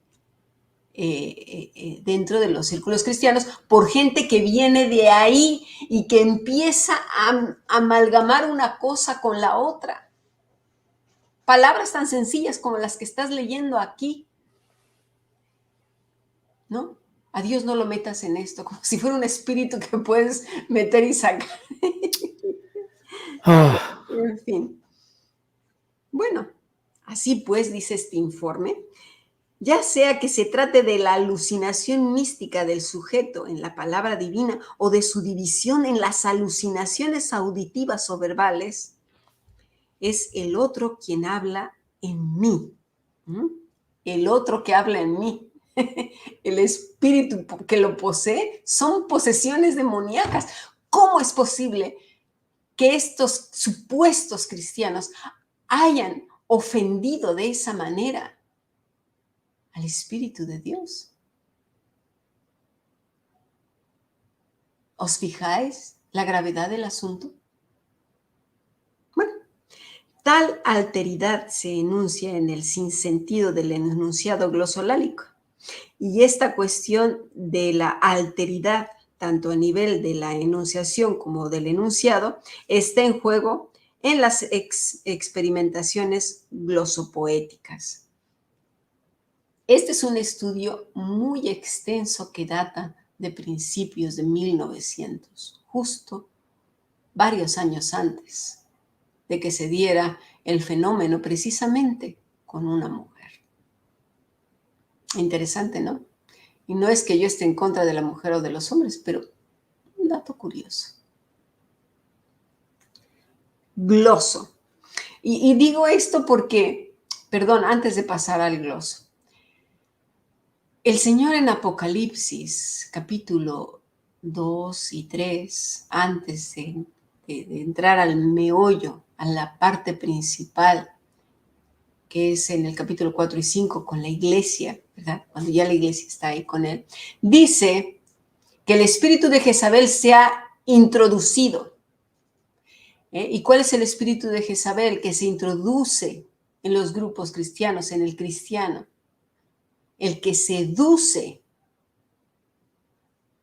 dentro de los círculos cristianos por gente que viene de ahí y que empieza a amalgamar una cosa con la otra. Palabras tan sencillas como las que estás leyendo aquí, ¿no? A Dios no lo metas en esto, como si fuera un espíritu que puedes meter y sacar. En fin. Bueno, así pues, dice este informe, ya sea que se trate de la alucinación mística del sujeto en la palabra divina o de su división en las alucinaciones auditivas o verbales, es el otro quien habla en mí. El otro que habla en mí. El espíritu que lo posee son posesiones demoníacas. ¿Cómo es posible que estos supuestos cristianos hayan ofendido de esa manera al Espíritu de Dios? ¿Os fijáis la gravedad del asunto? Bueno, tal alteridad se enuncia en el sinsentido del enunciado glosolálico. Y esta cuestión de la alteridad, tanto a nivel de la enunciación como del enunciado, está en juego en las experimentaciones glosopoéticas. Este es un estudio muy extenso que data de principios de 1900, justo varios años antes de que se diera el fenómeno precisamente con una mujer. Interesante, ¿no? Y no es que yo esté en contra de la mujer o de los hombres, pero un dato curioso. Gloso. Y digo esto porque, perdón, antes de pasar al gloso, el Señor en Apocalipsis, capítulo 2 y 3, antes de entrar al meollo, a la parte principal, que es en el capítulo 4 y 5 con la iglesia, ¿verdad? Cuando ya la iglesia está ahí con él, dice que el espíritu de Jezabel se ha introducido. ¿Y cuál es el espíritu de Jezabel que se introduce en los grupos cristianos, en el cristiano? El que seduce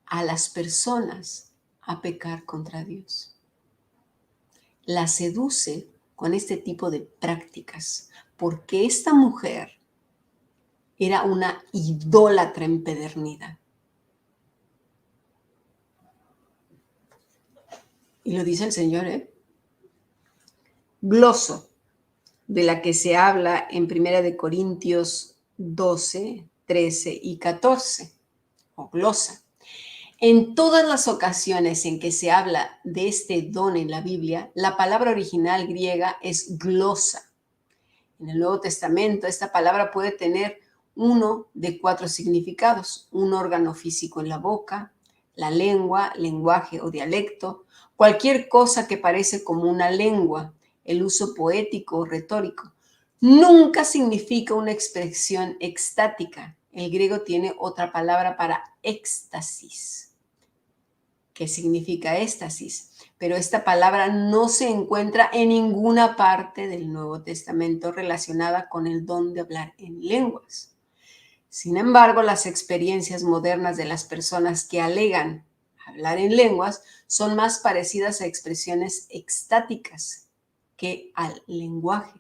a las personas a pecar contra Dios. La seduce con este tipo de prácticas, porque esta mujer era una idólatra empedernida. Y lo dice el Señor, ¿eh? Gloso, de la que se habla en 1 Corintios 12, 13 y 14, o glosa. En todas las ocasiones en que se habla de este don en la Biblia, la palabra original griega es glosa. En el Nuevo Testamento, esta palabra puede tener uno de 4 significados: un órgano físico en la boca, la lengua, lenguaje o dialecto, cualquier cosa que parece como una lengua, el uso poético o retórico. Nunca significa una expresión extática. El griego tiene otra palabra para éxtasis. ¿Qué significa éxtasis? Pero esta palabra no se encuentra en ninguna parte del Nuevo Testamento relacionada con el don de hablar en lenguas. Sin embargo, las experiencias modernas de las personas que alegan hablar en lenguas son más parecidas a expresiones extáticas que al lenguaje.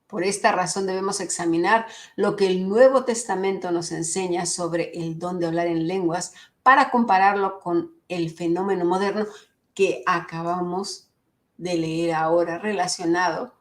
Por esta razón debemos examinar lo que el Nuevo Testamento nos enseña sobre el don de hablar en lenguas para compararlo con el fenómeno moderno que acabamos de leer ahora, relacionado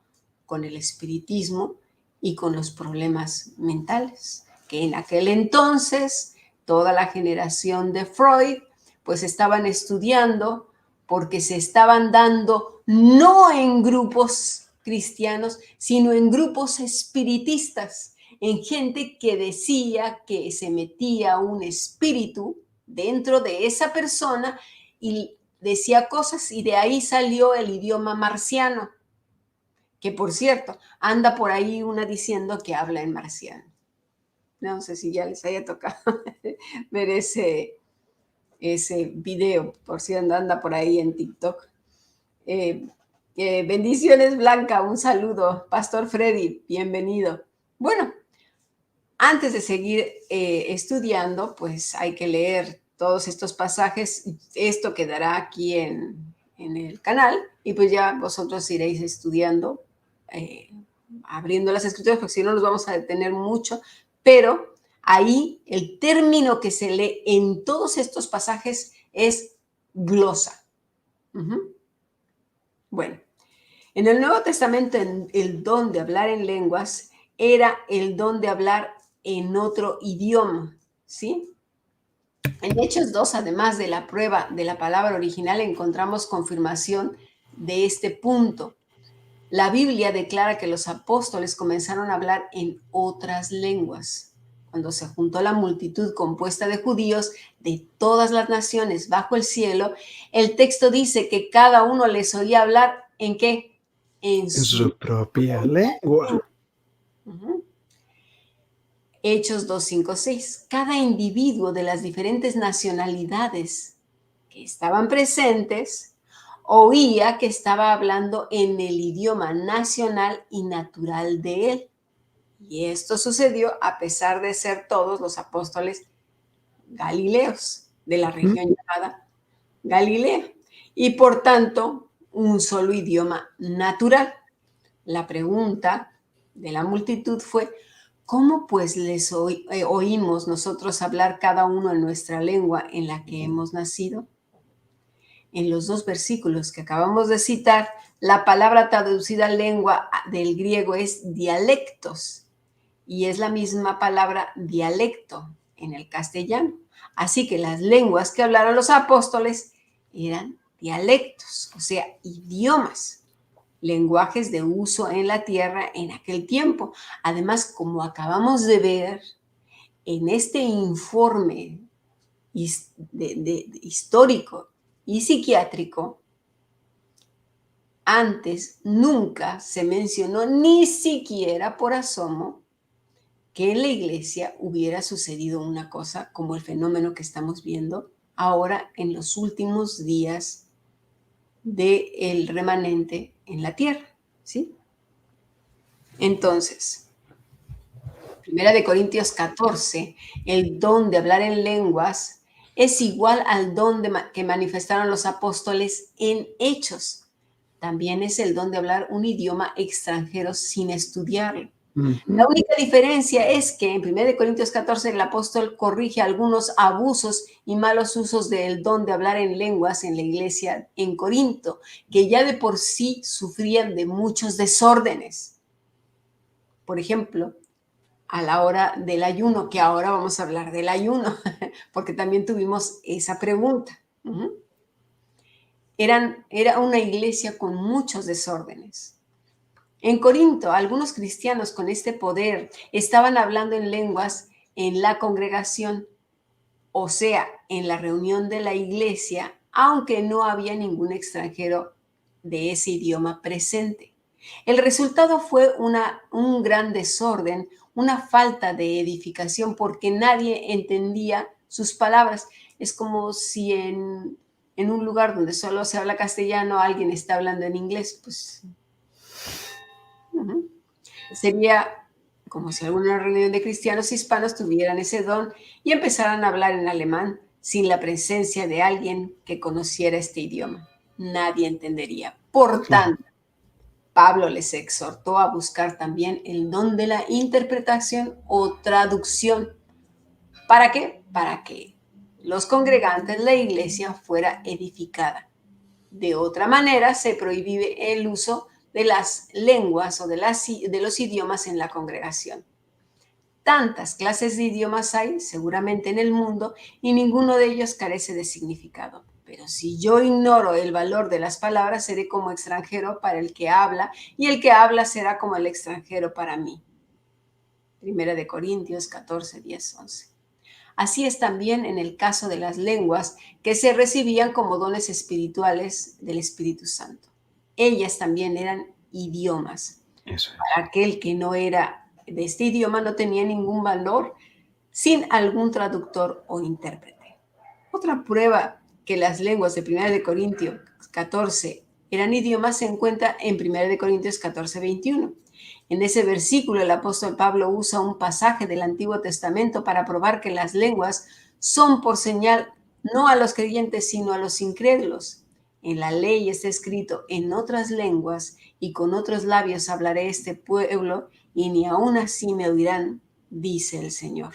con el espiritismo y con los problemas mentales, que en aquel entonces toda la generación de Freud pues estaban estudiando, porque se estaban dando no en grupos cristianos, sino en grupos espiritistas, en gente que decía que se metía un espíritu dentro de esa persona y decía cosas, y de ahí salió el idioma marciano, que por cierto, anda por ahí una diciendo que habla en marciano. No sé si ya les haya tocado ver ese video, por si anda por ahí en TikTok. Bendiciones, Blanca, un saludo. Pastor Freddy, bienvenido. Bueno, antes de seguir estudiando, pues hay que leer todos estos pasajes. Esto quedará aquí en el canal y pues ya vosotros iréis estudiando, abriendo las escrituras, porque si no nos vamos a detener mucho, pero ahí el término que se lee en todos estos pasajes es glosa. Bueno, en el Nuevo Testamento el don de hablar en lenguas era el don de hablar en otro idioma, ¿sí? En Hechos 2, además de la prueba de la palabra original, encontramos confirmación de este punto. La Biblia declara que los apóstoles comenzaron a hablar en otras lenguas. Cuando se juntó la multitud compuesta de judíos de todas las naciones bajo el cielo, el texto dice que cada uno les oía hablar ¿en qué? En su propia lengua. Hechos 2, 5, 6. Cada individuo de las diferentes nacionalidades que estaban presentes oía que estaba hablando en el idioma nacional y natural de él. Y esto sucedió a pesar de ser todos los apóstoles galileos de la región llamada Galilea, y por tanto un solo idioma natural. La pregunta de la multitud fue: ¿cómo pues les oímos nosotros hablar cada uno en nuestra lengua en la que hemos nacido? En los 2 versículos que acabamos de citar, la palabra traducida lengua del griego es dialectos, y es la misma palabra dialecto en el castellano. Así que las lenguas que hablaron los apóstoles eran dialectos, o sea, idiomas, lenguajes de uso en la tierra en aquel tiempo. Además, como acabamos de ver en este informe histórico y psiquiátrico, antes nunca se mencionó ni siquiera por asomo que en la iglesia hubiera sucedido una cosa como el fenómeno que estamos viendo ahora en los últimos días del remanente en la tierra, ¿sí? Entonces, 1 Corintios 14, el don de hablar en lenguas es igual al don que manifestaron los apóstoles en Hechos. También es el don de hablar un idioma extranjero sin estudiarlo. La única diferencia es que en 1 Corintios 14 el apóstol corrige algunos abusos y malos usos del don de hablar en lenguas en la iglesia en Corinto, que ya de por sí sufrían de muchos desórdenes. Por ejemplo, a la hora del ayuno, que ahora vamos a hablar del ayuno, porque también tuvimos esa pregunta. Era una iglesia con muchos desórdenes. En Corinto, algunos cristianos con este poder estaban hablando en lenguas en la congregación, o sea, en la reunión de la iglesia, aunque no había ningún extranjero de ese idioma presente. El resultado fue un gran desorden, una falta de edificación, porque nadie entendía sus palabras. Es como si en un lugar donde solo se habla castellano, alguien está hablando en inglés, pues sería como si alguna reunión de cristianos hispanos tuvieran ese don y empezaran a hablar en alemán sin la presencia de alguien que conociera este idioma. Nadie entendería. Por tanto, Pablo les exhortó a buscar también el don de la interpretación o traducción. ¿Para qué? Para que los congregantes, la iglesia, fuera edificada. De otra manera, se prohíbe el uso de las lenguas o de los idiomas en la congregación. Tantas clases de idiomas hay seguramente en el mundo y ninguno de ellos carece de significado. Pero si yo ignoro el valor de las palabras, seré como extranjero para el que habla y el que habla será como el extranjero para mí. 1 Corintios 14, 10, 11. Así es también en el caso de las lenguas que se recibían como dones espirituales del Espíritu Santo. Ellas también eran idiomas. Eso es. Para aquel que no era de este idioma no tenía ningún valor sin algún traductor o intérprete. Otra prueba que las lenguas de 1 Corintios 14 eran idiomas se encuentra en 1 Corintios 14, 21. En ese versículo el apóstol Pablo usa un pasaje del Antiguo Testamento para probar que las lenguas son por señal no a los creyentes, sino a los incrédulos. En la ley está escrito: en otras lenguas y con otros labios hablaré este pueblo, y ni aún así me oirán, dice el Señor.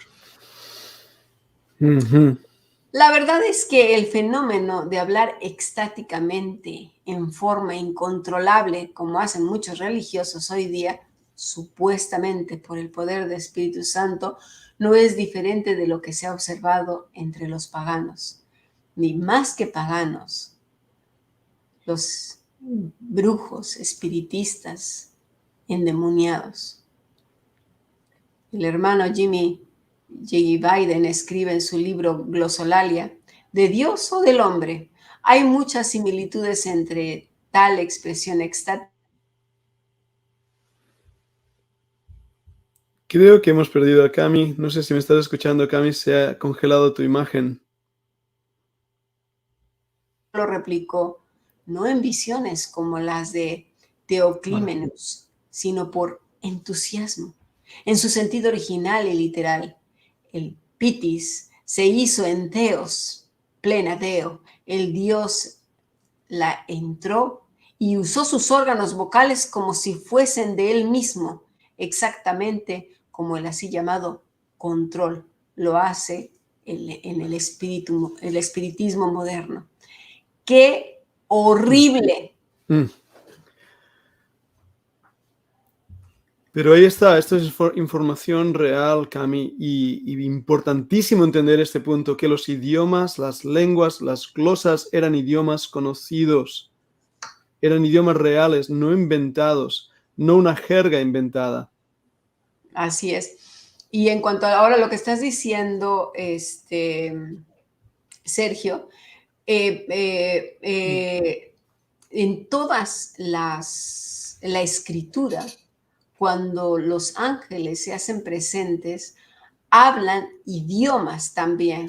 La verdad es que el fenómeno de hablar extáticamente en forma incontrolable, como hacen muchos religiosos hoy día, supuestamente por el poder del Espíritu Santo, no es diferente de lo que se ha observado entre los paganos, ni más que paganos, los brujos, espiritistas, endemoniados. El hermano Jimmy J. Biden escribe en su libro Glosolalia: ¿de Dios o del hombre? Hay muchas similitudes entre tal expresión extática. Creo que hemos perdido a Cami. No sé si me estás escuchando, Cami. Se ha congelado tu imagen. Lo replicó no en visiones como las de Teoclímenes, sino por entusiasmo. En su sentido original y literal, el pitis se hizo en Theos, plena Deo. El Dios la entró y usó sus órganos vocales como si fuesen de él mismo, exactamente como el así llamado control lo hace en el espiritismo moderno. ¡Qué horrible! Pero ahí está, esto es información real, Cami, y importantísimo entender este punto, que los idiomas, las lenguas, las glosas eran idiomas conocidos, eran idiomas reales, no inventados, no una jerga inventada. Así es. Y en cuanto a ahora lo que estás diciendo, Sergio, en todas la escritura, cuando los ángeles se hacen presentes, hablan idiomas también.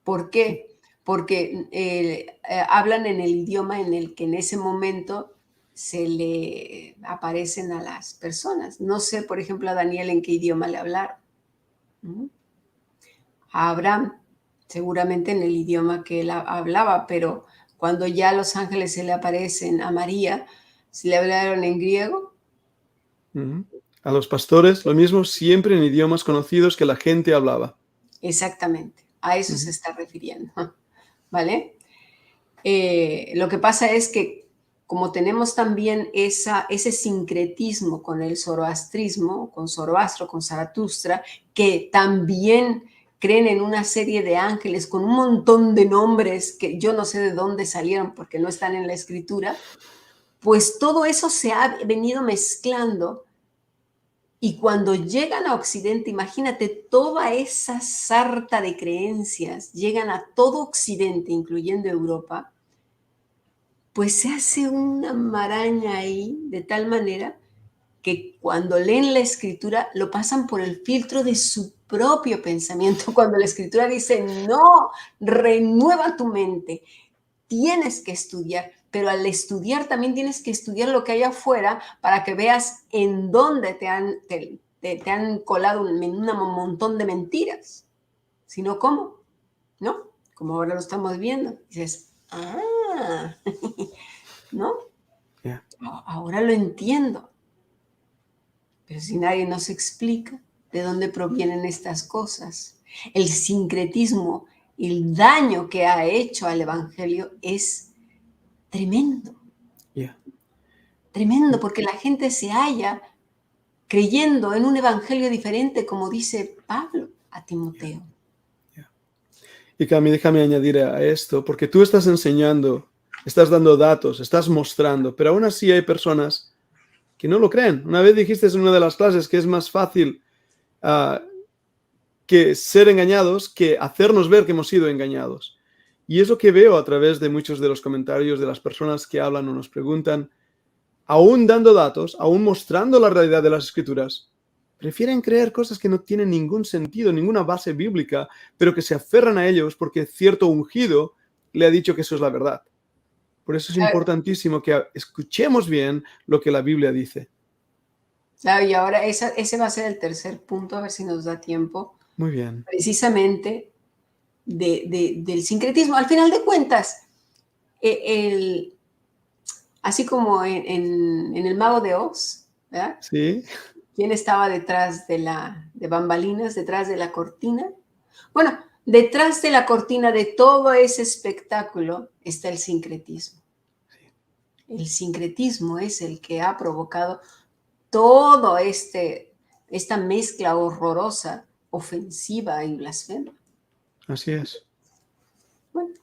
¿Por qué? Porque hablan en el idioma en el que en ese momento se le aparecen a las personas. No sé, por ejemplo, a Daniel en qué idioma le hablaron. A Abraham, seguramente en el idioma que él hablaba, pero cuando ya los ángeles se le aparecen a María, ¿se le hablaron en griego? Ujú. A los pastores, lo mismo, siempre en idiomas conocidos que la gente hablaba. Exactamente, a eso se Ujú. está refiriendo, ¿vale? Lo que pasa es que como tenemos también ese sincretismo con el zoroastrismo, con Zoroastro, con Zaratustra, que también creen en una serie de ángeles con un montón de nombres que yo no sé de dónde salieron porque no están en la escritura, pues todo eso se ha venido mezclando y cuando llegan a Occidente, imagínate, toda esa sarta de creencias llegan a todo Occidente, incluyendo Europa, pues se hace una maraña ahí de tal manera que cuando leen la escritura lo pasan por el filtro de su propio pensamiento. Cuando la escritura dice, no, renueva tu mente, tienes que estudiar, pero al estudiar también tienes que estudiar lo que hay afuera para que veas en dónde te han colado un montón de mentiras. Si no, ¿cómo? ¿No? Como ahora lo estamos viendo. Dices, ah, ¿no? Yeah. Ahora lo entiendo. Pero si nadie nos explica de dónde provienen estas cosas, el sincretismo, el daño que ha hecho al Evangelio es tremendo. Yeah. Tremendo, porque la gente se halla creyendo en un evangelio diferente, como dice Pablo a Timoteo. Y Cami, déjame añadir a esto, porque tú estás enseñando, estás dando datos, estás mostrando, pero aún así hay personas que no lo creen. Una vez dijiste en una de las clases que es más fácil que ser engañados que hacernos ver que hemos sido engañados. Y es lo que veo a través de muchos de los comentarios de las personas que hablan o nos preguntan, aún dando datos, aún mostrando la realidad de las escrituras, prefieren creer cosas que no tienen ningún sentido, ninguna base bíblica, pero que se aferran a ellos porque cierto ungido le ha dicho que eso es la verdad. Por eso es importantísimo que escuchemos bien lo que la Biblia dice. Claro, y ahora ese va a ser el tercer punto, a ver si nos da tiempo, Muy bien. precisamente del sincretismo. Al final de cuentas, así como en El Mago de Oz, ¿verdad? Sí. ¿Quién estaba detrás de bambalinas, detrás de la cortina? Bueno, detrás de la cortina de todo ese espectáculo está el sincretismo. El sincretismo es el que ha provocado todo esta mezcla horrorosa, ofensiva y blasfema. Así es. Bueno,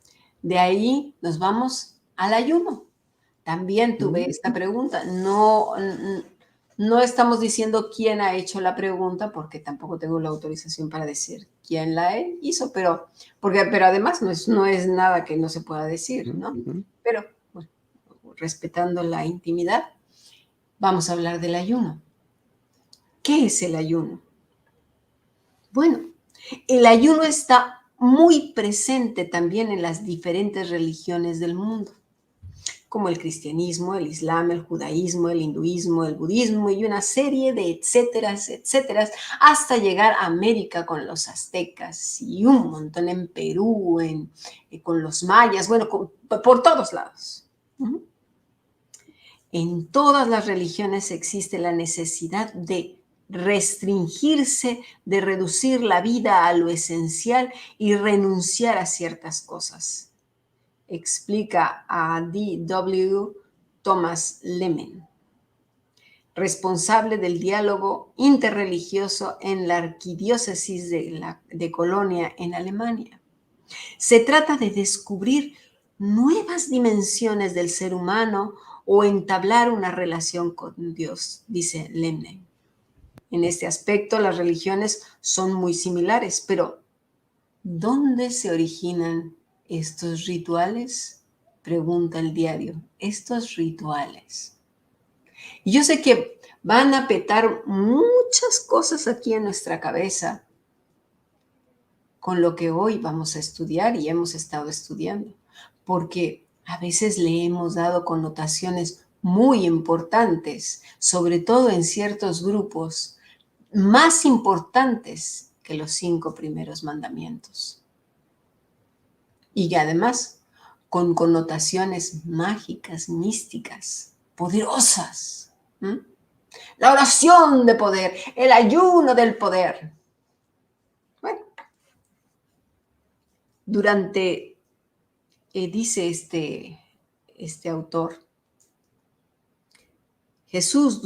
de ahí nos vamos al ayuno. También tuve esta pregunta. No estamos diciendo quién ha hecho la pregunta, porque tampoco tengo la autorización para decir quién la hizo, pero además no es nada que no se pueda decir, ¿no? Pero bueno, respetando la intimidad, vamos a hablar del ayuno. ¿Qué es el ayuno? Bueno, el ayuno está muy presente también en las diferentes religiones del mundo, como el cristianismo, el islam, el judaísmo, el hinduismo, el budismo y una serie de etcéteras, etcéteras, hasta llegar a América con los aztecas y un montón en Perú, con los mayas, bueno, por todos lados. En todas las religiones existe la necesidad de restringirse, de reducir la vida a lo esencial y renunciar a ciertas cosas. Explica a D.W. Thomas Lemen, responsable del diálogo interreligioso en la arquidiócesis de Colonia en Alemania. Se trata de descubrir nuevas dimensiones del ser humano o entablar una relación con Dios, dice Lemen. En este aspecto, las religiones son muy similares, pero ¿dónde se originan estos rituales? Pregunta el diario. Estos rituales. Y yo sé que van a petar muchas cosas aquí en nuestra cabeza con lo que hoy vamos a estudiar y hemos estado estudiando, porque a veces le hemos dado connotaciones muy importantes, sobre todo en ciertos grupos, más importantes que los 5 primeros mandamientos. Y además con connotaciones mágicas, místicas, poderosas. La oración de poder, el ayuno del poder. Bueno, dice este autor, Jesús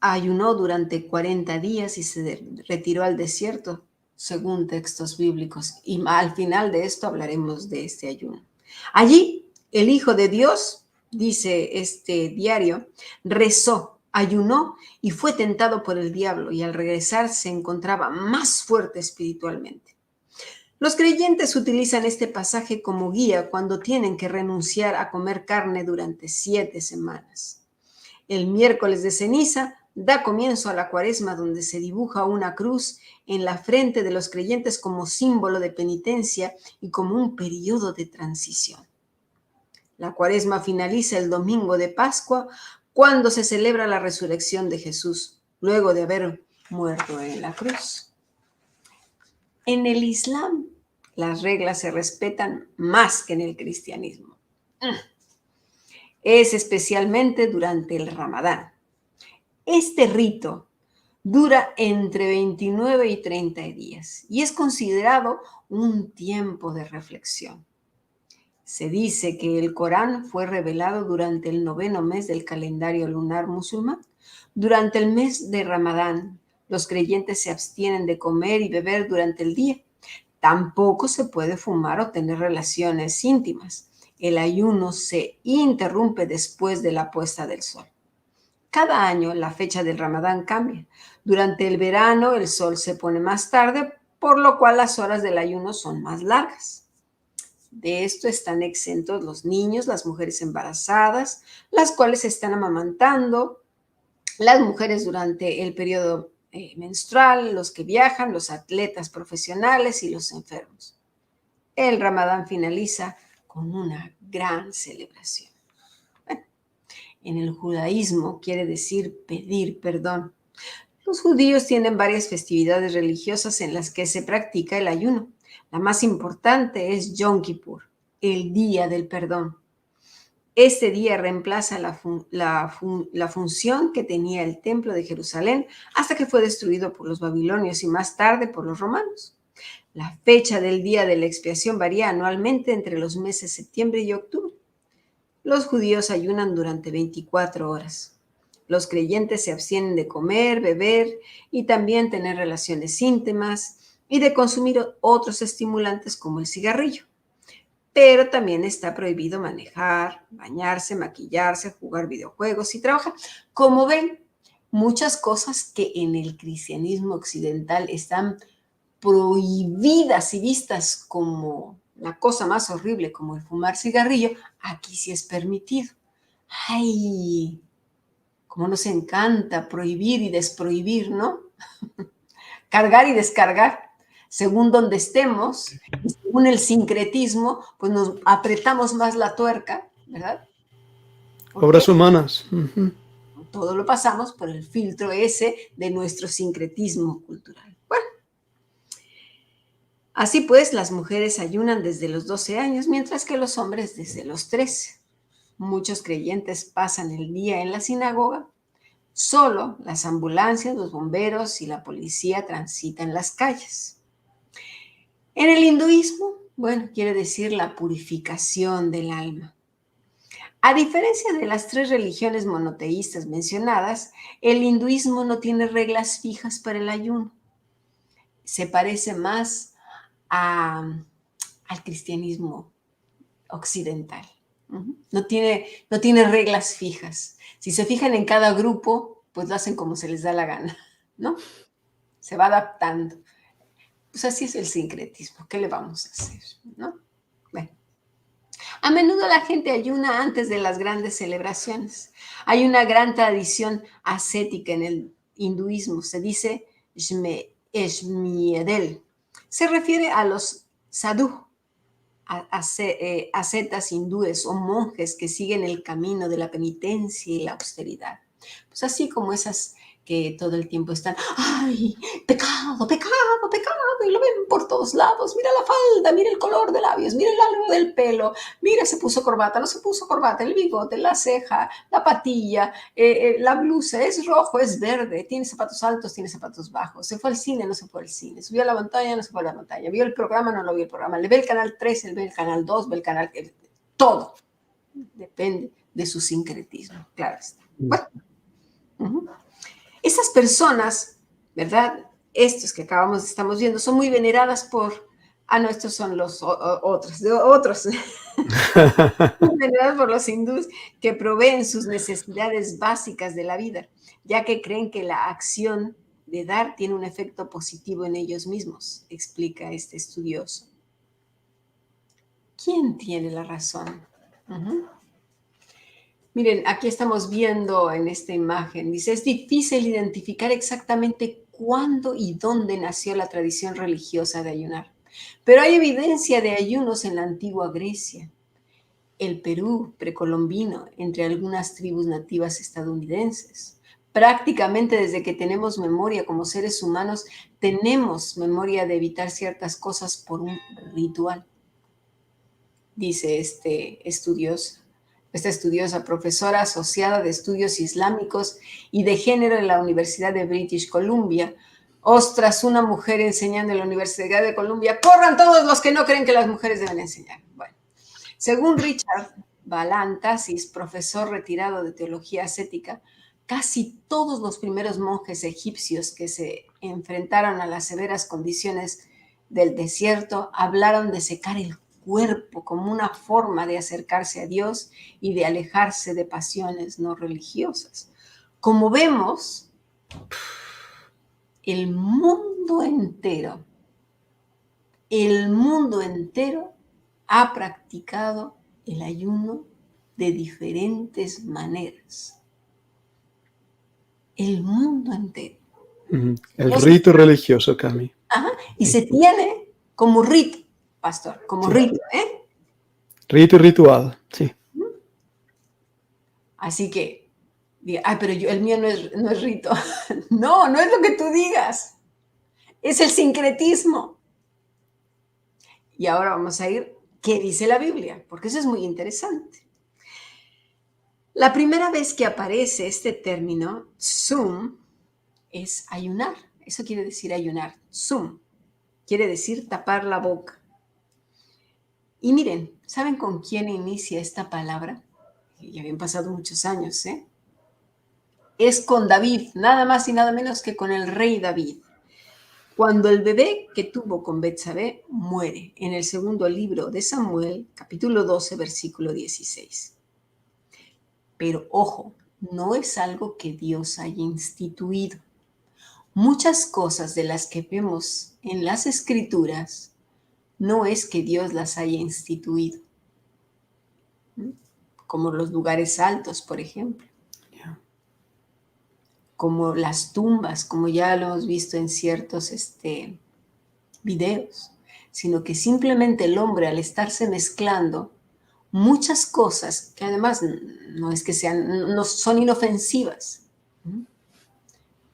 ayunó durante 40 días y se retiró al desierto, según textos bíblicos. Y al final de esto hablaremos de este ayuno. Allí, el Hijo de Dios, dice este diario, rezó, ayunó y fue tentado por el diablo, y al regresar se encontraba más fuerte espiritualmente. Los creyentes utilizan este pasaje como guía cuando tienen que renunciar a comer carne durante 7 semanas. El miércoles de ceniza da comienzo a la Cuaresma, donde se dibuja una cruz en la frente de los creyentes como símbolo de penitencia y como un periodo de transición. La Cuaresma finaliza el domingo de Pascua, cuando se celebra la resurrección de Jesús, luego de haber muerto en la cruz. En el Islam, las reglas se respetan más que en el cristianismo. Es especialmente durante el Ramadán. Este rito dura entre 29 y 30 días y es considerado un tiempo de reflexión. Se dice que el Corán fue revelado durante el 9º mes del calendario lunar musulmán. Durante el mes de Ramadán, los creyentes se abstienen de comer y beber durante el día. Tampoco se puede fumar o tener relaciones íntimas. El ayuno se interrumpe después de la puesta del sol. Cada año la fecha del Ramadán cambia. Durante el verano el sol se pone más tarde, por lo cual las horas del ayuno son más largas. De esto están exentos los niños, las mujeres embarazadas, las cuales están amamantando, las mujeres durante el periodo menstrual, los que viajan, los atletas profesionales y los enfermos. El Ramadán finaliza con una gran celebración. En el judaísmo quiere decir pedir perdón. Los judíos tienen varias festividades religiosas en las que se practica el ayuno. La más importante es Yom Kippur, el Día del Perdón. Este día reemplaza la función que tenía el Templo de Jerusalén hasta que fue destruido por los babilonios y más tarde por los romanos. La fecha del Día de la Expiación varía anualmente entre los meses septiembre y octubre. Los judíos ayunan durante 24 horas. Los creyentes se abstienen de comer, beber y también tener relaciones íntimas y de consumir otros estimulantes como el cigarrillo. Pero también está prohibido manejar, bañarse, maquillarse, jugar videojuegos y trabajar. Como ven, muchas cosas que en el cristianismo occidental están prohibidas y vistas como la cosa más horrible, como el fumar cigarrillo, aquí sí es permitido. ¡Ay! Cómo nos encanta prohibir y desprohibir, ¿no? Cargar y descargar. Según donde estemos, y según el sincretismo, pues nos apretamos más la tuerca, ¿verdad? Obras humanas. Todo lo pasamos por el filtro ese de nuestro sincretismo cultural. Bueno, así pues, las mujeres ayunan desde los 12 años, mientras que los hombres desde los 13. Muchos creyentes pasan el día en la sinagoga. Solo las ambulancias, los bomberos y la policía transitan las calles. En el hinduismo, bueno, quiere decir la purificación del alma. A diferencia de las 3 religiones monoteístas mencionadas, el hinduismo no tiene reglas fijas para el ayuno. Se parece más al cristianismo occidental. No tiene reglas fijas. Si se fijan en cada grupo, pues lo hacen como se les da la gana, ¿no? Se va adaptando. Pues así es el sincretismo. ¿Qué le vamos a hacer, no? Bueno. A menudo la gente ayuna antes de las grandes celebraciones. Hay una gran tradición ascética en el hinduismo. Se dice Shmiedel. Se refiere a los sadhu, ascetas hindúes o monjes que siguen el camino de la penitencia y la austeridad. Pues así como esas que todo el tiempo están, ¡ay, pecado, pecado, pecado! Y lo ven por todos lados. Mira la falda, mira el color de labios, mira el largo del pelo, mira, se puso corbata, no se puso corbata, el bigote, la ceja, la patilla, la blusa, es rojo, es verde, tiene zapatos altos, tiene zapatos bajos, se fue al cine, no se fue al cine, subió a la montaña, no se fue a la montaña, vio el programa, no lo vio el programa, le ve el canal 3, le ve el canal 2, ve el canal... todo depende de su sincretismo, claro está. Bueno, esas personas, ¿verdad? Estos que estamos viendo, son muy veneradas por... no, estos son los otros. Veneradas por los hindús que proveen sus necesidades básicas de la vida, ya que creen que la acción de dar tiene un efecto positivo en ellos mismos, explica este estudioso. ¿Quién tiene la razón? Miren, aquí estamos viendo en esta imagen, dice, es difícil identificar exactamente cuándo y dónde nació la tradición religiosa de ayunar, pero hay evidencia de ayunos en la antigua Grecia, el Perú precolombino, entre algunas tribus nativas estadounidenses. Prácticamente desde que tenemos memoria como seres humanos, tenemos memoria de evitar ciertas cosas por un ritual, dice esta estudiosa, profesora asociada de estudios islámicos y de género en la Universidad de British Columbia. Ostras, una mujer enseñando en la Universidad de Columbia. ¡Corran todos los que no creen que las mujeres deben enseñar! Bueno, según Richard Balantasis, profesor retirado de teología ascética, casi todos los primeros monjes egipcios que se enfrentaron a las severas condiciones del desierto hablaron de secar el cuerpo como una forma de acercarse a Dios y de alejarse de pasiones no religiosas. Como vemos, el mundo entero ha practicado el ayuno de diferentes maneras. El mundo entero. El rito religioso, Cami. Y se tiene como rito, pastor, como rito, ¿eh? Rito y ritual, sí. Así que, pero el mío no es rito. No es lo que tú digas. Es el sincretismo. Y ahora vamos a ir, ¿qué dice la Biblia? Porque eso es muy interesante. La primera vez que aparece este término, sum, es ayunar. Eso quiere decir ayunar. Sum quiere decir tapar la boca. Y miren, ¿saben con quién inicia esta palabra? Ya habían pasado muchos años, ¿eh? Es con David, nada más y nada menos que con el rey David. Cuando el bebé que tuvo con Betsabé muere, en el segundo libro de Samuel, capítulo 12, versículo 16. Pero ojo, no es algo que Dios haya instituido. Muchas cosas de las que vemos en las Escrituras no es que Dios las haya instituido, como los lugares altos, por ejemplo, como las tumbas, como ya lo hemos visto en ciertos videos, sino que simplemente el hombre, al estarse mezclando muchas cosas que además no es que sean, no son inofensivas,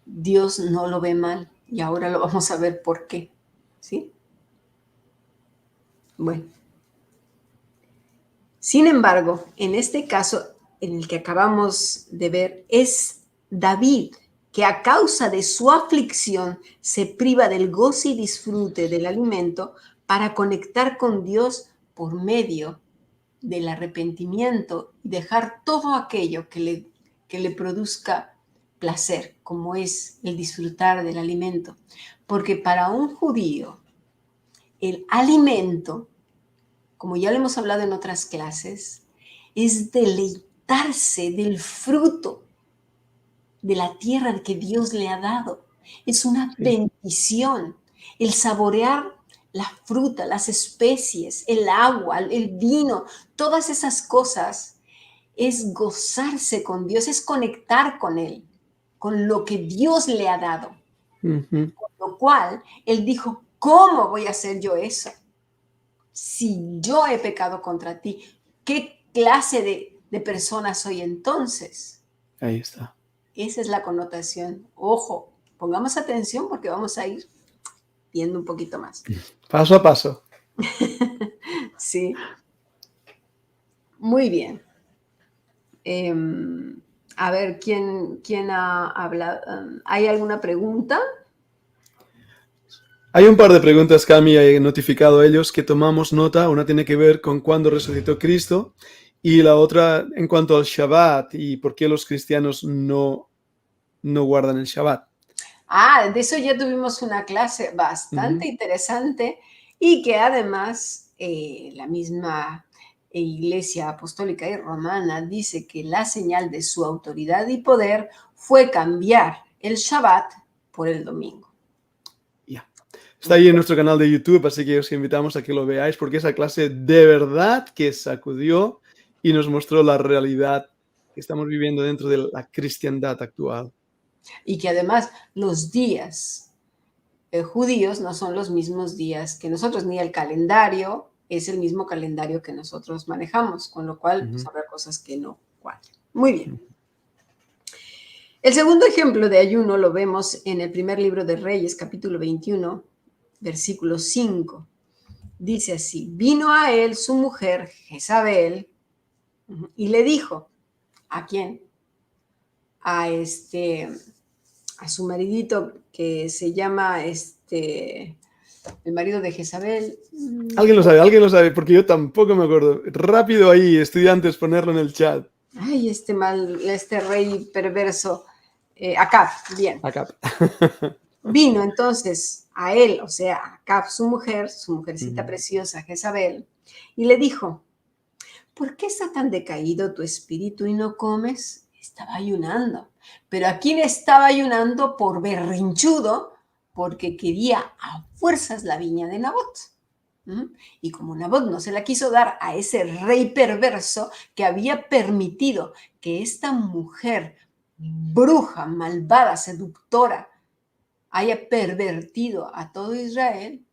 Dios no lo ve mal y ahora lo vamos a ver por qué, ¿sí? Bueno. Sin embargo, en este caso, en el que acabamos de ver, es David que a causa de su aflicción se priva del goce y disfrute del alimento para conectar con Dios por medio del arrepentimiento y dejar todo aquello que le produzca placer, como es el disfrutar del alimento. Porque para un judío, el alimento, como ya lo hemos hablado en otras clases, es deleitarse del fruto de la tierra que Dios le ha dado. Es una bendición el saborear la fruta, las especies, el agua, el vino, todas esas cosas. Es gozarse con Dios, es conectar con Él, con lo que Dios le ha dado. Con lo cual, Él dijo, ¿cómo voy a hacer yo eso? Si yo he pecado contra ti, ¿qué clase de persona soy entonces? Ahí está. Esa es la connotación. Ojo, pongamos atención porque vamos a ir viendo un poquito más. Paso a paso. Sí. Muy bien. A ver, ¿quién ha hablado? ¿Hay alguna pregunta? Hay un par de preguntas que Cami ha notificado a ellos que tomamos nota. Una tiene que ver con cuándo resucitó Cristo y la otra en cuanto al Shabbat y por qué los cristianos no guardan el Shabbat. De eso ya tuvimos una clase bastante Uh-huh. interesante y que además la misma Iglesia Apostólica y Romana dice que la señal de su autoridad y poder fue cambiar el Shabbat por el domingo. Ya. Está ahí en nuestro canal de YouTube, así que os invitamos a que lo veáis porque esa clase de verdad que sacudió y nos mostró la realidad que estamos viviendo dentro de la cristiandad actual. Y que además los días judíos no son los mismos días que nosotros, ni el calendario es el mismo calendario que nosotros manejamos, con lo cual pues, habrá cosas que no cuadran. Muy bien. El segundo ejemplo de ayuno lo vemos en el primer libro de Reyes, capítulo 21, versículo 5. Dice así: vino a él su mujer Jezabel y le dijo, ¿a quién? A su maridito que se llama el marido de Jezabel. Alguien lo sabe, porque yo tampoco me acuerdo. Rápido ahí, estudiantes, ponerlo en el chat. Ay, este rey perverso. Acab, bien. Acá. Vino entonces a él, o sea, a Acab, su mujercita preciosa, Jezabel, y le dijo, ¿por qué está tan decaído tu espíritu y no comes? Estaba ayunando. Pero ¿a quién estaba ayunando? Por berrinchudo, porque quería a fuerzas la viña de Nabot. Y como Nabot no se la quiso dar a ese rey perverso que había permitido que esta mujer bruja, malvada, seductora, haya pervertido a todo Israel,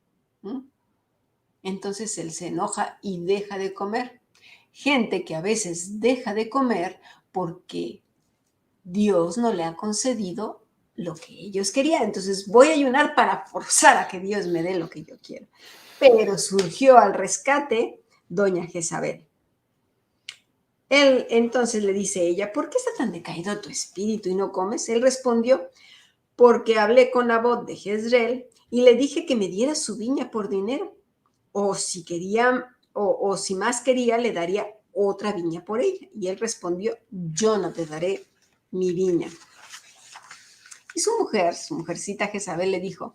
entonces él se enoja y deja de comer. Gente que a veces deja de comer porque Dios no le ha concedido lo que ellos querían. Entonces voy a ayunar para forzar a que Dios me dé lo que yo quiero. Pero surgió al rescate doña Jezabel. Él entonces le dice ella, ¿por qué está tan decaído tu espíritu y no comes? Él respondió, porque hablé con Nabot de Jezreel y le dije que me diera su viña por dinero. O si quería, o si más quería, le daría otra viña por ella. Y él respondió, yo no te daré mi viña. Y su mujercita Jezabel le dijo,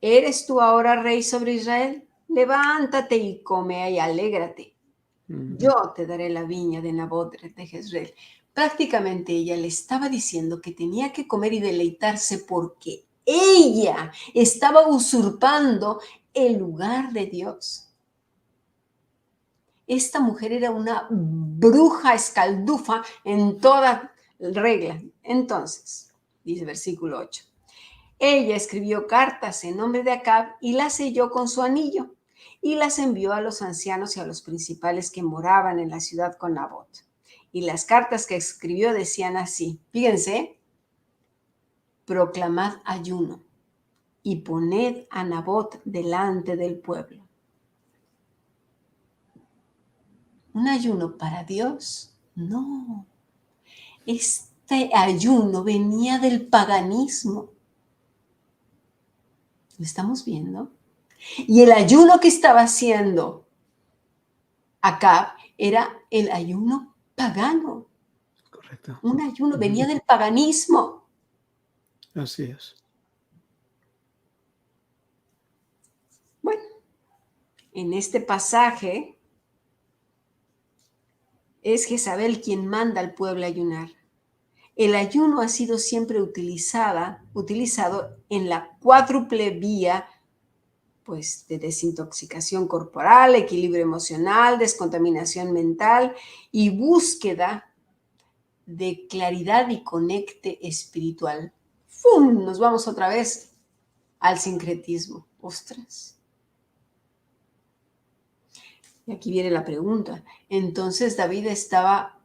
¿eres tú ahora rey sobre Israel? Levántate y come y alégrate. Yo te daré la viña de Nabot de Jezreel. Prácticamente ella le estaba diciendo que tenía que comer y deleitarse porque ella estaba usurpando el lugar de Dios. Esta mujer era una bruja escaldufa en toda regla. Entonces, dice versículo 8, ella escribió cartas en nombre de Acab y las selló con su anillo y las envió a los ancianos y a los principales que moraban en la ciudad con Nabot. Y las cartas que escribió decían así, fíjense, proclamad ayuno y poned a Nabot delante del pueblo. ¿Un ayuno para Dios? No. Este ayuno venía del paganismo. ¿Lo estamos viendo? Y el ayuno que estaba haciendo Acab era el ayuno pagano. Correcto. Un ayuno venía del paganismo. Así es. Bueno, en este pasaje es Jezabel quien manda al pueblo a ayunar. El ayuno ha sido siempre utilizado en la cuádruple vía pues, de desintoxicación corporal, equilibrio emocional, descontaminación mental y búsqueda de claridad y conecte espiritual. ¡Fum! Nos vamos otra vez al sincretismo. ¡Ostras! Y aquí viene la pregunta. Entonces David estaba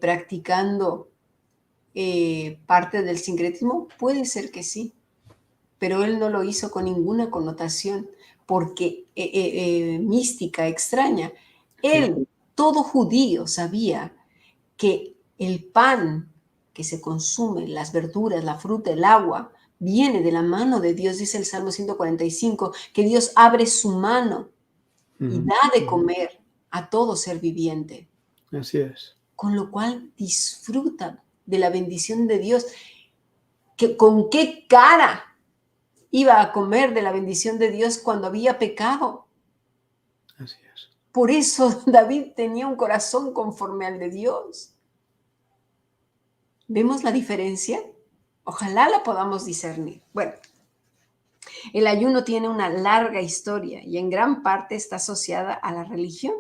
practicando parte del sincretismo? Puede ser que sí, pero él no lo hizo con ninguna connotación porque mística, extraña. Él, todo judío, sabía que el pan que se consume, las verduras, la fruta, el agua, viene de la mano de Dios, dice el Salmo 145, que Dios abre su mano y da de comer a todo ser viviente. Así es. Con lo cual disfruta de la bendición de Dios. ¿Con qué cara iba a comer de la bendición de Dios cuando había pecado? Así es. Por eso David tenía un corazón conforme al de Dios. ¿Vemos la diferencia? Ojalá la podamos discernir. Bueno, el ayuno tiene una larga historia y en gran parte está asociada a la religión.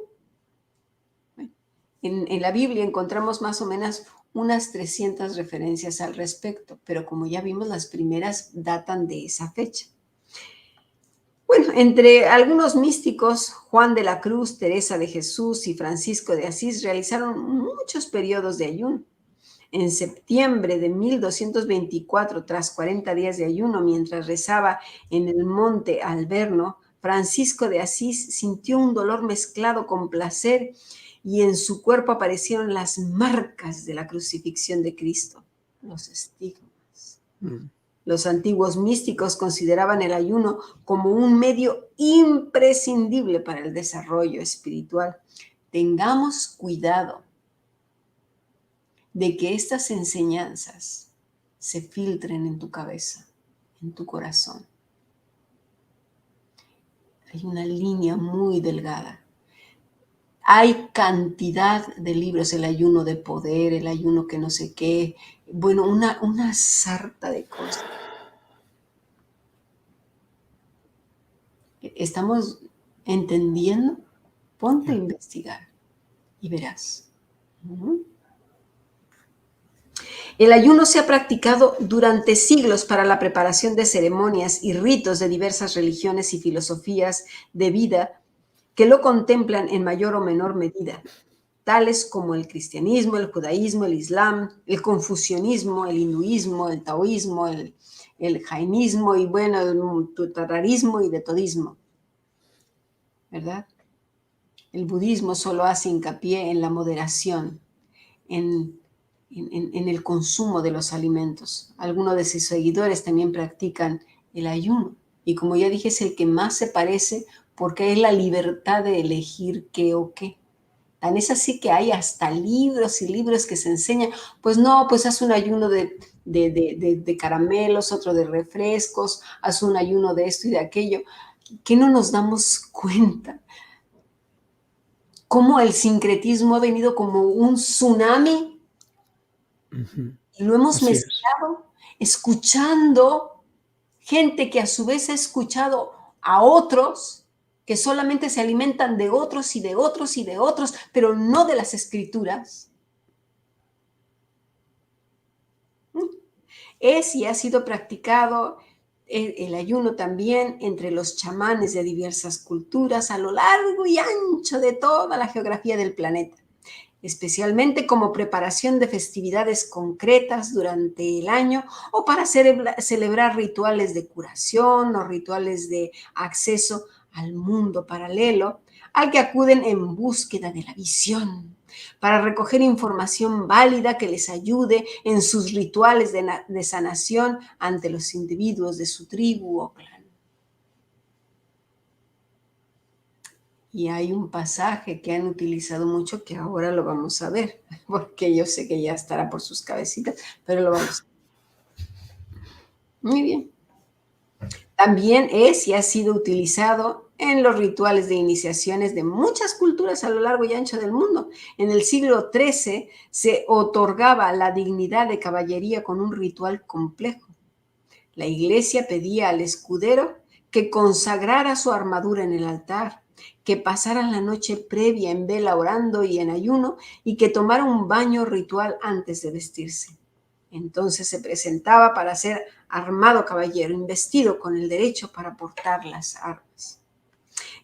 En la Biblia encontramos más o menos unas 300 referencias al respecto, pero como ya vimos, las primeras datan de esa fecha. Bueno, entre algunos místicos, Juan de la Cruz, Teresa de Jesús y Francisco de Asís realizaron muchos periodos de ayuno. En septiembre de 1224, tras 40 días de ayuno, mientras rezaba en el monte Alverno, Francisco de Asís sintió un dolor mezclado con placer y en su cuerpo aparecieron las marcas de la crucifixión de Cristo, los estigmas. Los antiguos místicos consideraban el ayuno como un medio imprescindible para el desarrollo espiritual. Tengamos cuidado de que estas enseñanzas se filtren en tu cabeza, en tu corazón. Hay una línea muy delgada. Hay cantidad de libros, el ayuno de poder, el ayuno que no sé qué, bueno, una sarta de cosas. ¿Estamos entendiendo? Ponte a investigar y verás. El ayuno se ha practicado durante siglos para la preparación de ceremonias y ritos de diversas religiones y filosofías de vida que lo contemplan en mayor o menor medida, tales como el cristianismo, el judaísmo, el islam, el confucianismo, el hinduismo, el taoísmo, el jainismo y bueno, el tatarismo y de todismo, ¿verdad? El budismo solo hace hincapié en la moderación, en el consumo de los alimentos. Algunos de sus seguidores también practican el ayuno. Y como ya dije, es el que más se parece porque es la libertad de elegir qué o qué. Tan es así que hay hasta libros y libros que se enseñan, pues no, pues haz un ayuno de caramelos, otro de refrescos, haz un ayuno de esto y de aquello, que no nos damos cuenta. Cómo el sincretismo ha venido como un tsunami y lo hemos mezclado, escuchando gente que a su vez ha escuchado a otros que solamente se alimentan de otros y de otros y de otros, pero no de las escrituras. Es y ha sido practicado el ayuno también entre los chamanes de diversas culturas a lo largo y ancho de toda la geografía del planeta, especialmente como preparación de festividades concretas durante el año o para celebrar rituales de curación o rituales de acceso al mundo paralelo al que acuden en búsqueda de la visión, para recoger información válida que les ayude en sus rituales de sanación ante los individuos de su tribu o clan. Y hay un pasaje que han utilizado mucho que ahora lo vamos a ver, porque yo sé que ya estará por sus cabecitas, pero lo vamos a ver. Muy bien. También es y ha sido utilizado en los rituales de iniciaciones de muchas culturas a lo largo y ancho del mundo. En el siglo XIII se otorgaba la dignidad de caballería con un ritual complejo. La iglesia pedía al escudero que consagrara su armadura en el altar, que pasara la noche previa en vela orando y en ayuno y que tomara un baño ritual antes de vestirse. Entonces se presentaba para ser armado caballero, investido con el derecho para portar las armas.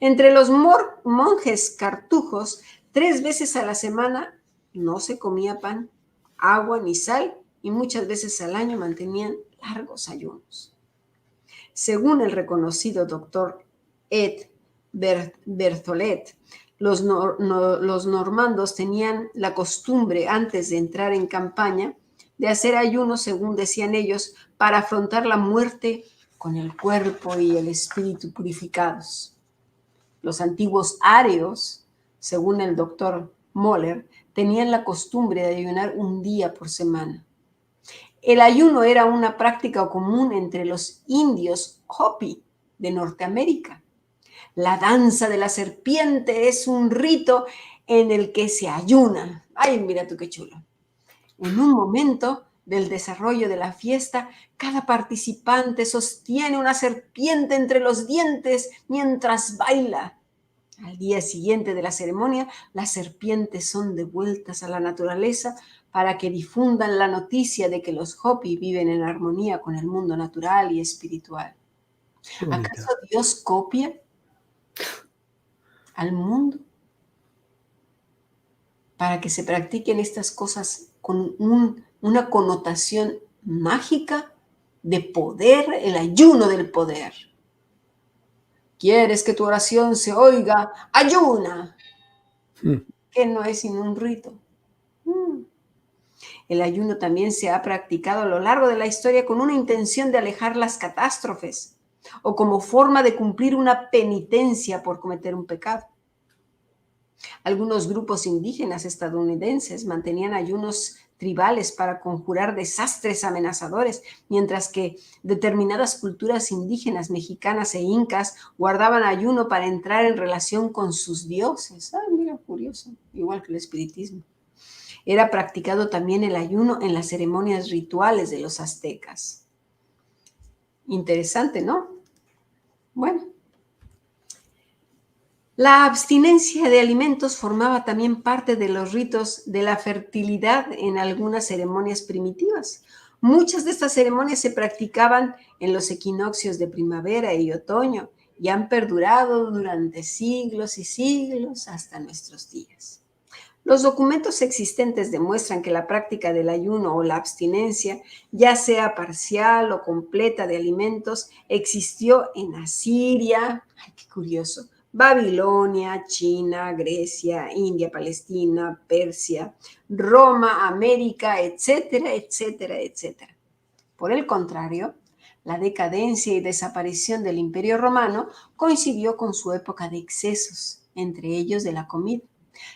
Entre los monjes cartujos, 3 veces a la semana no se comía pan, agua ni sal y muchas veces al año mantenían largos ayunos. Según el reconocido doctor Ed Berthollet, los normandos tenían la costumbre, antes de entrar en campaña, de hacer ayunos, según decían ellos, para afrontar la muerte con el cuerpo y el espíritu purificados. Los antiguos áreos, según el doctor Moller, tenían la costumbre de ayunar un día por semana. El ayuno era una práctica común entre los indios Hopi de Norteamérica. La danza de la serpiente es un rito en el que se ayuna. Ay, mira tú qué chulo. En un momento del desarrollo de la fiesta, cada participante sostiene una serpiente entre los dientes mientras baila. Al día siguiente de la ceremonia, las serpientes son devueltas a la naturaleza para que difundan la noticia de que los Hopi viven en armonía con el mundo natural y espiritual. ¿Acaso Dios copia al mundo para que se practiquen estas cosas con una connotación mágica de poder, el ayuno del poder? ¿Quieres que tu oración se oiga? ¡Ayuna! Que no es sino un rito. El ayuno también se ha practicado a lo largo de la historia con una intención de alejar las catástrofes o como forma de cumplir una penitencia por cometer un pecado. Algunos grupos indígenas estadounidenses mantenían ayunos tribales para conjurar desastres amenazadores, mientras que determinadas culturas indígenas mexicanas e incas guardaban ayuno para entrar en relación con sus dioses. Ah, mira, curioso, igual que el espiritismo. Era practicado también el ayuno en las ceremonias rituales de los aztecas. Interesante, ¿no? Bueno. La abstinencia de alimentos formaba también parte de los ritos de la fertilidad en algunas ceremonias primitivas. Muchas de estas ceremonias se practicaban en los equinoccios de primavera y otoño y han perdurado durante siglos y siglos hasta nuestros días. Los documentos existentes demuestran que la práctica del ayuno o la abstinencia, ya sea parcial o completa de alimentos, existió en Asiria, ay, qué curioso, Babilonia, China, Grecia, India, Palestina, Persia, Roma, América, etcétera, etcétera, etcétera. Por el contrario, la decadencia y desaparición del Imperio Romano coincidió con su época de excesos, entre ellos de la comida.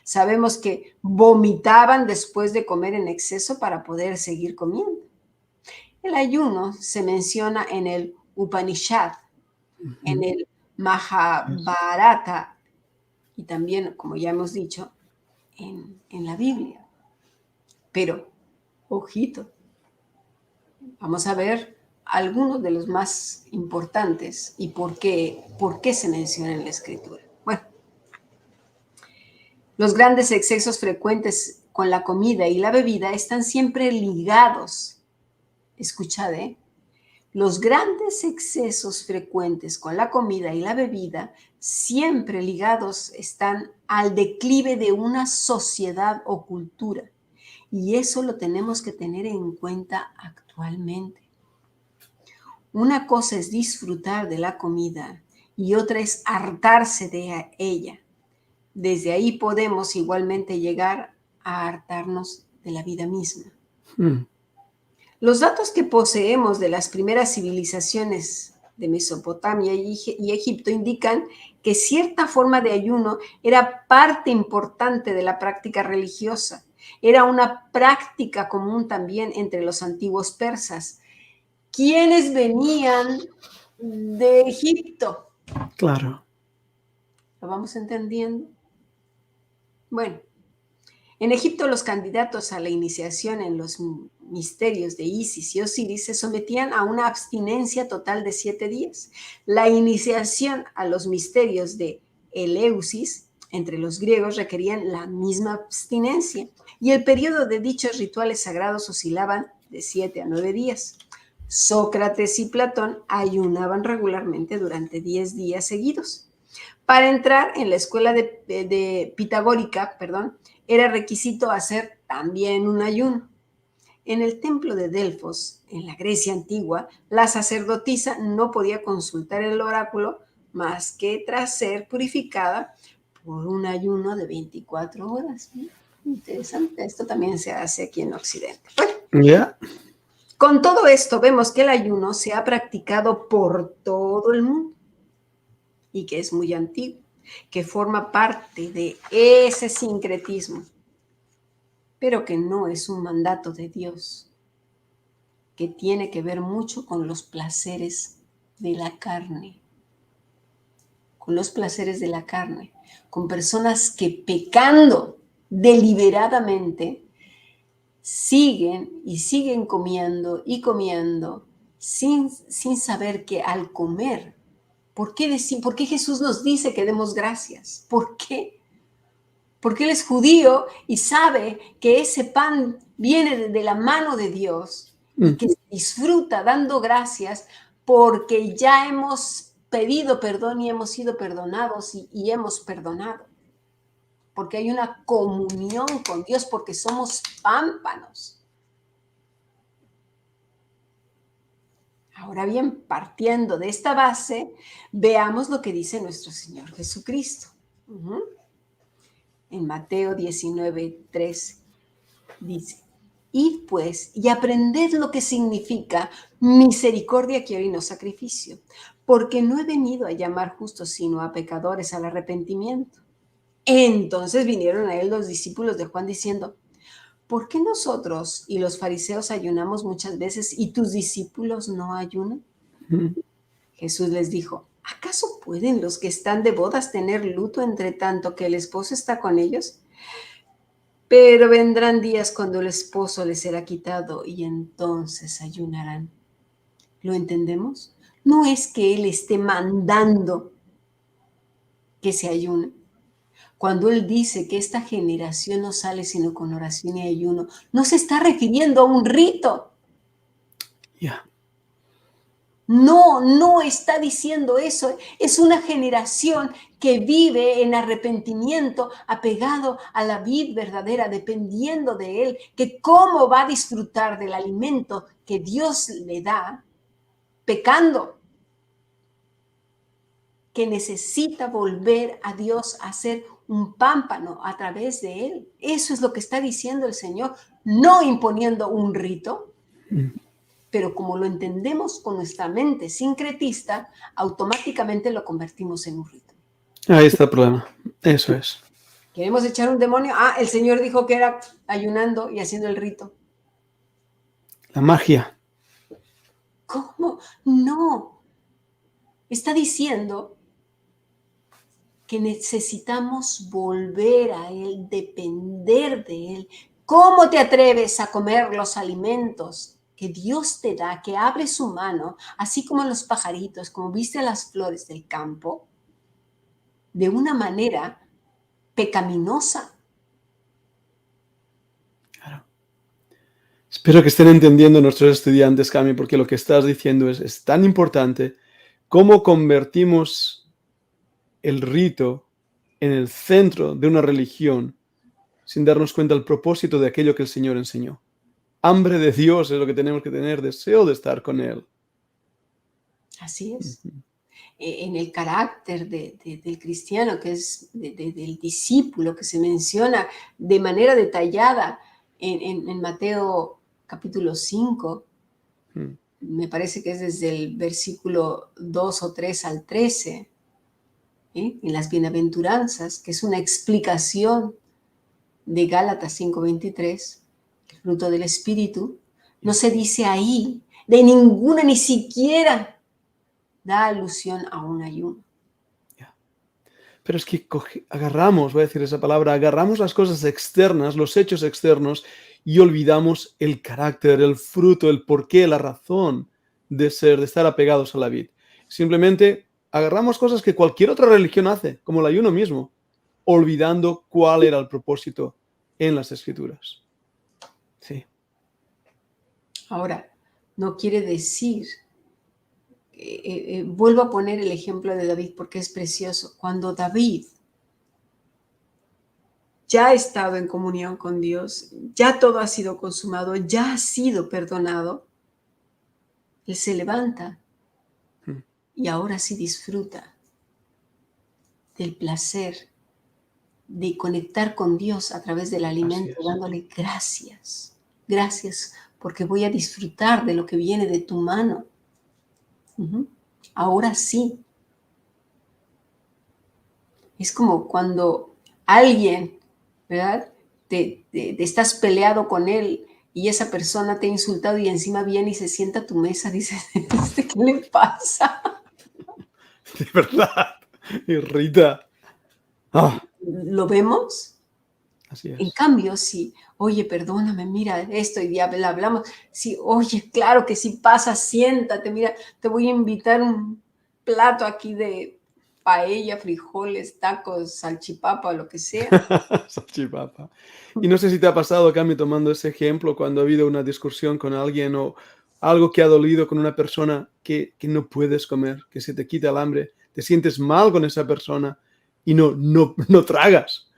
Sabemos que vomitaban después de comer en exceso para poder seguir comiendo. El ayuno se menciona en el Upanishad, en el Mahabharata y también, como ya hemos dicho, en la Biblia. Pero, ojito, vamos a ver algunos de los más importantes y por qué se menciona en la Escritura. Bueno, los grandes excesos frecuentes con la comida y la bebida están siempre ligados. Escuchad, Los grandes excesos frecuentes con la comida y la bebida siempre ligados están al declive de una sociedad o cultura. Y eso lo tenemos que tener en cuenta actualmente. Una cosa es disfrutar de la comida y otra es hartarse de ella. Desde ahí podemos igualmente llegar a hartarnos de la vida misma. Los datos que poseemos de las primeras civilizaciones de Mesopotamia y Egipto indican que cierta forma de ayuno era parte importante de la práctica religiosa. Era una práctica común también entre los antiguos persas, quienes venían de Egipto. Claro. ¿Lo vamos entendiendo? Bueno, en Egipto los candidatos a la iniciación en los misterios de Isis y Osiris se sometían a una abstinencia total de 7 días. La iniciación a los misterios de Eleusis entre los griegos requerían la misma abstinencia y el periodo de dichos rituales sagrados oscilaban de 7 a 9 días. Sócrates y Platón ayunaban regularmente durante 10 días seguidos. Para entrar en la escuela pitagórica, era requisito hacer también un ayuno. En el templo de Delfos, en la Grecia antigua, la sacerdotisa no podía consultar el oráculo más que tras ser purificada por un ayuno de 24 horas. Interesante, esto también se hace aquí en Occidente. Bueno, ¿Ya? con todo esto vemos que el ayuno se ha practicado por todo el mundo y que es muy antiguo, que forma parte de ese sincretismo, pero que no es un mandato de Dios, que tiene que ver mucho con los placeres de la carne, con los placeres de la carne, con personas que pecando deliberadamente siguen y siguen comiendo y comiendo sin saber que al comer, ¿por qué Jesús nos dice que demos gracias? ¿Por qué? Porque Él es judío y sabe que ese pan viene de la mano de Dios y que se disfruta dando gracias porque ya hemos pedido perdón y hemos sido perdonados y hemos perdonado. Porque hay una comunión con Dios, porque somos pámpanos. Ahora bien, partiendo de esta base, veamos lo que dice nuestro Señor Jesucristo. En Mateo 19:3 dice: id pues y aprended lo que significa misericordia quiero y no sacrificio, porque no he venido a llamar justos sino a pecadores al arrepentimiento. Entonces vinieron a él los discípulos de Juan diciendo: ¿por qué nosotros y los fariseos ayunamos muchas veces y tus discípulos no ayunan? Jesús les dijo: ¿acaso pueden los que están de bodas tener luto entre tanto que el esposo está con ellos? Pero vendrán días cuando el esposo les será quitado y entonces ayunarán. ¿Lo entendemos? No es que Él esté mandando que se ayune. Cuando Él dice que esta generación no sale sino con oración y ayuno, no se está refiriendo a un rito. Ya. No está diciendo eso. Es una generación que vive en arrepentimiento, apegado a la vid verdadera, dependiendo de Él, que cómo va a disfrutar del alimento que Dios le da, pecando, que necesita volver a Dios a ser un pámpano a través de Él. Eso es lo que está diciendo el Señor, no imponiendo un rito. Pero como lo entendemos con nuestra mente sincretista, automáticamente lo convertimos en un rito. Ahí está el problema. Eso es. ¿Queremos echar un demonio? Ah, el Señor dijo que era ayunando y haciendo el rito. La magia. ¿Cómo? No. Está diciendo que necesitamos volver a Él, depender de Él. ¿Cómo te atreves a comer los alimentos que Dios te da, que abre su mano, así como los pajaritos, como viste las flores del campo, de una manera pecaminosa? Claro. Espero que estén entendiendo nuestros estudiantes, Cami, porque lo que estás diciendo es tan importante. ¿Cómo convertimos el rito en el centro de una religión sin darnos cuenta del propósito de aquello que el Señor enseñó? Hambre de Dios es lo que tenemos que tener, deseo de estar con Él. Así es. En el carácter del cristiano, que es del discípulo, que se menciona de manera detallada en Mateo capítulo 5, me parece que es desde el versículo 2 o 3 al 13, en las bienaventuranzas, que es una explicación de Gálatas 5:23, el fruto del Espíritu. No se dice ahí de ninguna, ni siquiera da alusión a un ayuno. Pero es que agarramos, voy a decir esa palabra, agarramos las cosas externas, los hechos externos, y olvidamos el carácter, el fruto, el porqué, la razón de ser, de estar apegados a la vid. Simplemente agarramos cosas que cualquier otra religión hace, como el ayuno mismo, olvidando cuál era el propósito en las Escrituras. Sí. Ahora, no quiere decir, vuelvo a poner el ejemplo de David porque es precioso. Cuando David ya ha estado en comunión con Dios, ya todo ha sido consumado, ya ha sido perdonado, él se levanta y ahora sí disfruta del placer de conectar con Dios a través del alimento, dándole gracias. Gracias porque voy a disfrutar de lo que viene de tu mano. Ahora sí. Es como cuando alguien, ¿verdad? Te estás peleado con él y esa persona te ha insultado y encima viene y se sienta a tu mesa, dices, ¿qué le pasa? De verdad, irrita. ¿Lo vemos? Así es. En cambio, si, oye, perdóname, mira esto y ya hablamos, si, oye, claro que si pasa, siéntate, mira, te voy a invitar un plato aquí de paella, frijoles, tacos, salchipapa, lo que sea. Salchipapa. Y no sé si te ha pasado, Cami, tomando ese ejemplo, cuando ha habido una discusión con alguien o algo que ha dolido con una persona que no puedes comer, que se te quita el hambre, te sientes mal con esa persona y no tragas.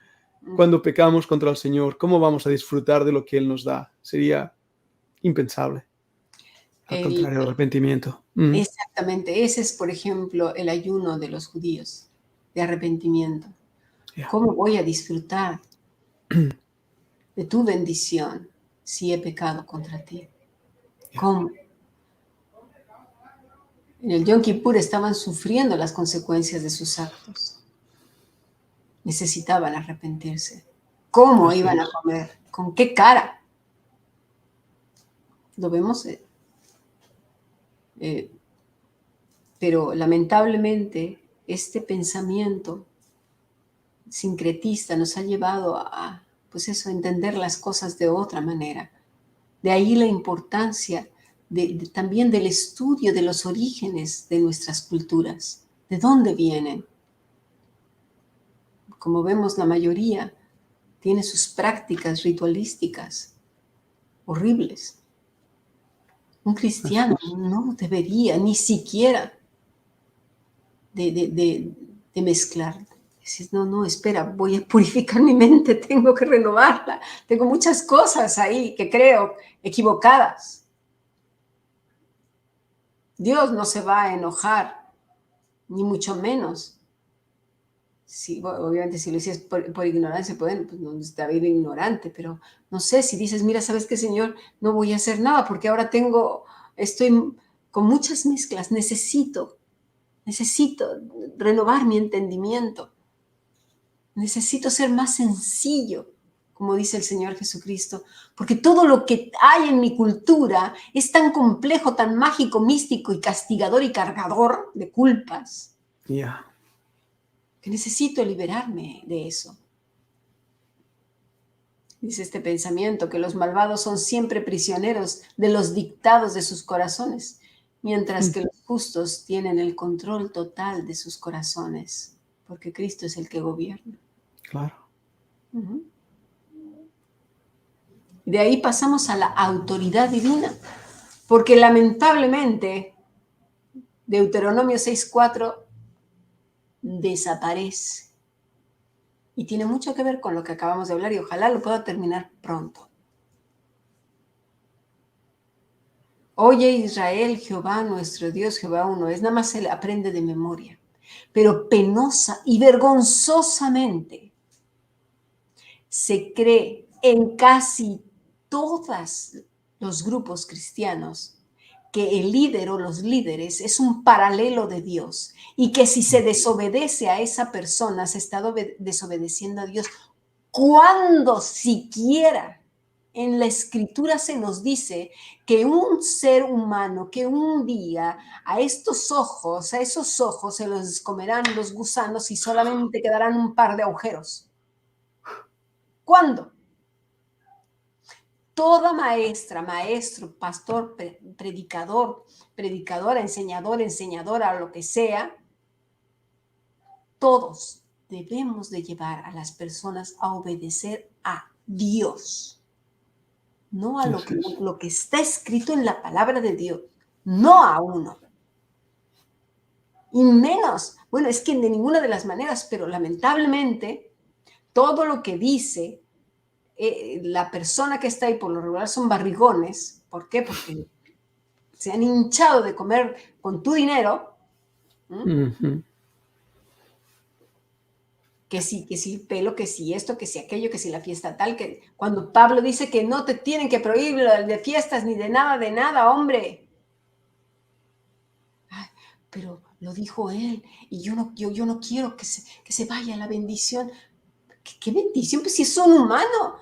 Cuando pecamos contra el Señor, ¿cómo vamos a disfrutar de lo que Él nos da? Sería impensable. Al contrario, el arrepentimiento. Exactamente. Ese es, por ejemplo, el ayuno de los judíos, de arrepentimiento. Yeah. ¿Cómo voy a disfrutar de tu bendición si he pecado contra ti? ¿Cómo? En el Yom Kippur estaban sufriendo las consecuencias de sus actos. Necesitaban arrepentirse. ¿Cómo iban a comer? ¿Con qué cara? Lo vemos. Pero lamentablemente este pensamiento sincretista nos ha llevado a, pues eso, a entender las cosas de otra manera. De ahí la importancia también del estudio de los orígenes de nuestras culturas. ¿De dónde vienen? Como vemos, la mayoría tiene sus prácticas ritualísticas horribles. Un cristiano no debería ni siquiera de mezclar. Dices, no, espera, voy a purificar mi mente, tengo que renovarla. Tengo muchas cosas ahí que creo equivocadas. Dios no se va a enojar, ni mucho menos. Sí, obviamente si lo hicieras por ignorancia, pues no está bien ignorante, pero no sé, si dices, mira, ¿sabes qué, Señor? No voy a hacer nada porque ahora estoy con muchas mezclas, necesito renovar mi entendimiento. Necesito ser más sencillo, como dice el Señor Jesucristo, porque todo lo que hay en mi cultura es tan complejo, tan mágico, místico y castigador y cargador de culpas, que necesito liberarme de eso. Dice este pensamiento que los malvados son siempre prisioneros de los dictados de sus corazones, mientras que los justos tienen el control total de sus corazones, porque Cristo es el que gobierna. Claro. De ahí pasamos a la autoridad divina, porque lamentablemente Deuteronomio 6:4 desaparece. Y tiene mucho que ver con lo que acabamos de hablar y ojalá lo pueda terminar pronto. Oye Israel, Jehová nuestro Dios, Jehová uno es. Nada más se le aprende de memoria. Pero penosa y vergonzosamente se cree en casi todos los grupos cristianos que el líder o los líderes es un paralelo de Dios y que si se desobedece a esa persona, se está desobedeciendo a Dios. Cuando siquiera en la Escritura se nos dice que un ser humano, que un día a esos ojos se los comerán los gusanos y solamente quedarán un par de agujeros. ¿Cuándo? Toda maestra, maestro, pastor, predicador, predicadora, enseñador, enseñadora, lo que sea, todos debemos de llevar a las personas a obedecer a Dios, no a lo que está escrito en la palabra de Dios, no a uno. Y menos, bueno, es que de ninguna de las maneras, pero lamentablemente todo lo que dice la persona que está ahí, por lo regular son barrigones. ¿Por qué? Porque se han hinchado de comer con tu dinero. Que si el pelo, que si esto, que si aquello, que si la fiesta tal, que cuando Pablo dice que no te tienen que prohibir de fiestas ni de nada, hombre. Ay, pero lo dijo él y yo no quiero que se vaya la bendición. ¿Qué bendición? Pues si es un humano,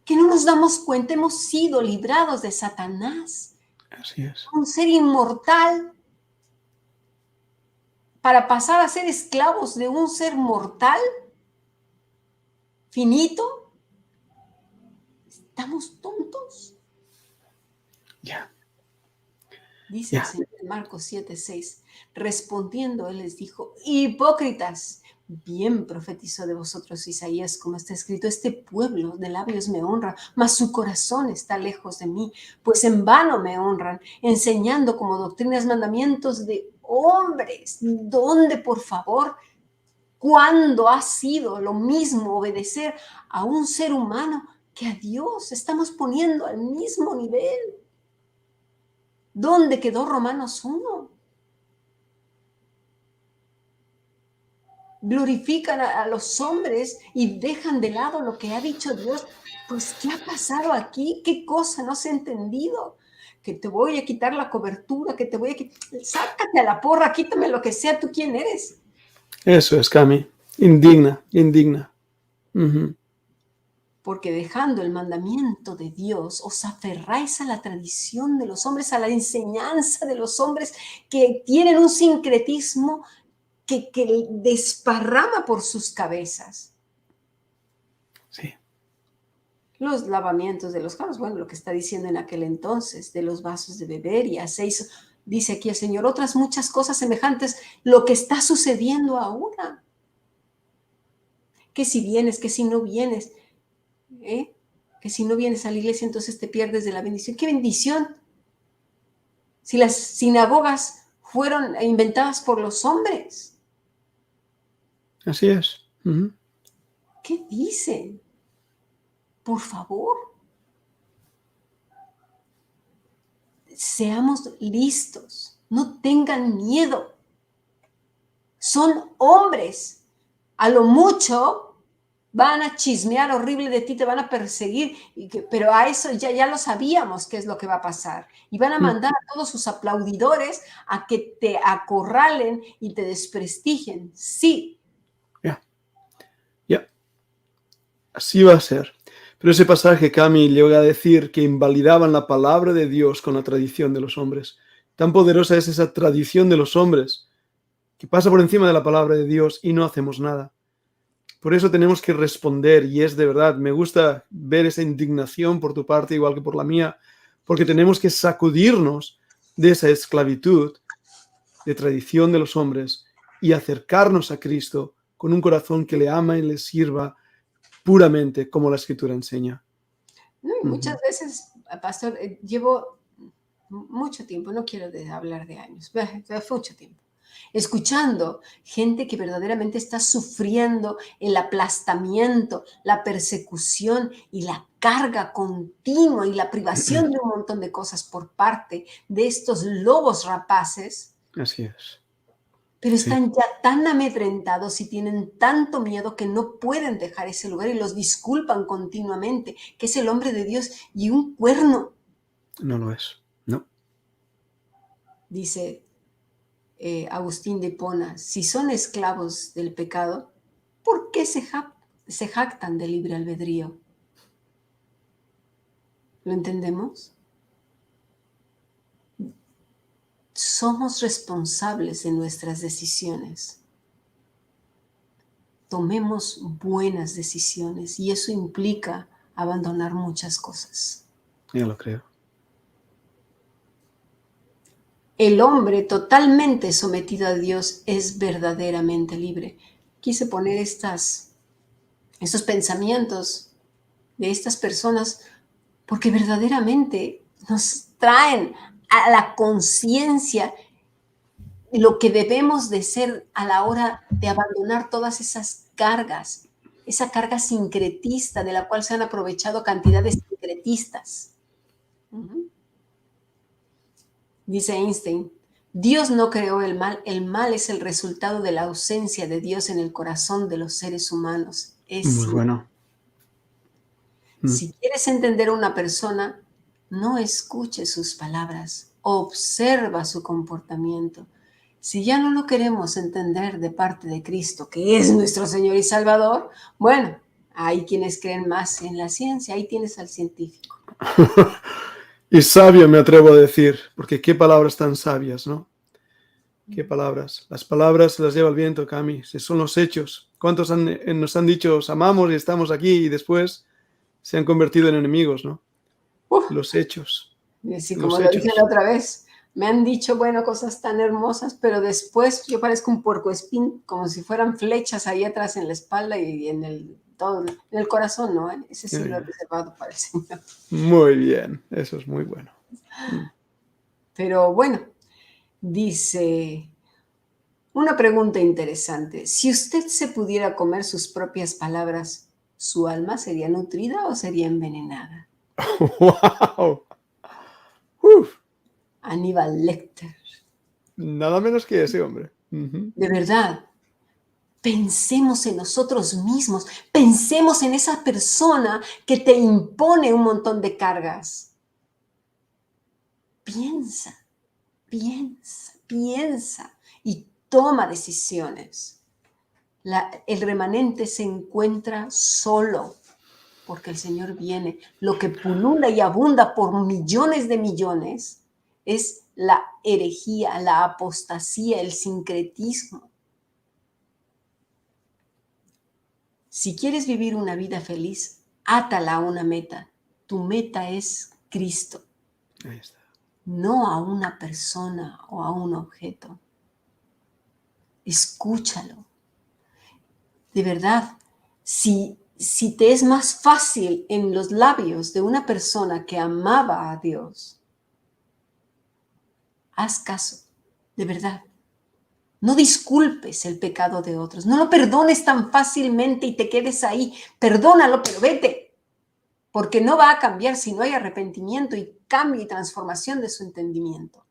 que no nos damos cuenta, hemos sido librados de Satanás. Así es. Un ser inmortal, para pasar a ser esclavos de un ser mortal, finito. ¿Estamos tontos? Ya. Dice el Señor en Marcos 7:6. Respondiendo, Él les dijo: hipócritas, bien profetizó de vosotros Isaías, como está escrito: este pueblo de labios me honra, mas su corazón está lejos de mí, pues en vano me honran, enseñando como doctrinas mandamientos de hombres. ¿Dónde, por favor? ¿Cuándo ha sido lo mismo obedecer a un ser humano que a Dios? Estamos poniendo al mismo nivel. ¿Dónde quedó Romanos 1? Glorifican a los hombres y dejan de lado lo que ha dicho Dios. Pues, ¿qué ha pasado aquí? ¿Qué cosa no se ha entendido? Que te voy a quitar la cobertura, que te voy a quitar... Sácate a la porra, quítame lo que sea. ¿Tú quién eres? Eso es, Cami. Indigna. Porque dejando el mandamiento de Dios, os aferráis a la tradición de los hombres, a la enseñanza de los hombres que tienen un sincretismo que desparrama por sus cabezas. Sí. Los lavamientos de los carros, bueno, lo que está diciendo en aquel entonces, de los vasos de beber, y hacéis, dice aquí el Señor, otras muchas cosas semejantes, lo que está sucediendo ahora. Que si vienes, que si no vienes, que si no vienes a la iglesia, entonces te pierdes de la bendición. ¿Qué bendición? Si las sinagogas fueron inventadas por los hombres. Así es. ¿Qué dicen? Por favor. Seamos listos. No tengan miedo. Son hombres. A lo mucho van a chismear horrible de ti, te van a perseguir, pero a eso ya lo sabíamos qué es lo que va a pasar. Y van a mandar a todos sus aplaudidores a que te acorralen y te desprestigien. Sí. Ya. Así va a ser. Pero ese pasaje, Cami, llega a decir que invalidaban la palabra de Dios con la tradición de los hombres. Tan poderosa es esa tradición de los hombres que pasa por encima de la palabra de Dios y no hacemos nada. Por eso tenemos que responder, y es de verdad, me gusta ver esa indignación por tu parte, igual que por la mía, porque tenemos que sacudirnos de esa esclavitud de tradición de los hombres y acercarnos a Cristo con un corazón que le ama y le sirva puramente como la Escritura enseña. No, y muchas veces, pastor, llevo mucho tiempo, no quiero hablar de años, fue mucho tiempo, escuchando gente que verdaderamente está sufriendo el aplastamiento, la persecución y la carga continua y la privación de un montón de cosas por parte de estos lobos rapaces. Así es. Pero están ya tan amedrentados y tienen tanto miedo que no pueden dejar ese lugar y los disculpan continuamente, que es el hombre de Dios y un cuerno. No lo es, no. Dice Agustín de Hipona, si son esclavos del pecado, ¿por qué se jactan de libre albedrío? ¿Lo entendemos? Somos responsables de nuestras decisiones. Tomemos buenas decisiones y eso implica abandonar muchas cosas. Yo lo creo. El hombre totalmente sometido a Dios es verdaderamente libre. Quise poner estos pensamientos de estas personas porque verdaderamente nos traen a la conciencia lo que debemos de ser a la hora de abandonar todas esas cargas, esa carga sincretista de la cual se han aprovechado cantidades sincretistas. Dice Einstein, Dios no creó el mal es el resultado de la ausencia de Dios en el corazón de los seres humanos. Muy bueno. Si quieres entender a una persona, no escuches sus palabras, observa su comportamiento. Si ya no lo queremos entender de parte de Cristo, que es nuestro Señor y Salvador, bueno, hay quienes creen más en la ciencia, ahí tienes al científico. Y sabio, me atrevo a decir, porque qué palabras tan sabias, ¿no? Qué palabras. Las palabras se las lleva el viento, Cami, son los hechos. ¿Cuántos nos han dicho, os amamos y estamos aquí, y después se han convertido en enemigos, ¿no? Los hechos. Sí, como lo dije la otra vez, me han dicho, bueno, cosas tan hermosas, pero después yo parezco un puercoespín, como si fueran flechas ahí atrás en la espalda y en el corazón, ¿no? Ese sí lo he reservado para el Señor. Muy bien, eso es muy bueno. Pero bueno, dice, una pregunta interesante. Si usted se pudiera comer sus propias palabras, ¿su alma sería nutrida o sería envenenada? ¡Wow! Aníbal Lecter. Nada menos que ese hombre. De verdad, pensemos en nosotros mismos, pensemos en esa persona que te impone un montón de cargas. Piensa y toma decisiones. El remanente se encuentra solo porque el Señor viene. Lo que pulula y abunda por millones de millones es la herejía, la apostasía, el sincretismo. Si quieres vivir una vida feliz, átala a una meta. Tu meta es Cristo. Ahí está. No a una persona o a un objeto. Escúchalo. De verdad, si te es más fácil en los labios de una persona que amaba a Dios, haz caso, de verdad. No disculpes el pecado de otros, no lo perdones tan fácilmente y te quedes ahí. Perdónalo, pero vete, porque no va a cambiar si no hay arrepentimiento y cambio y transformación de su entendimiento.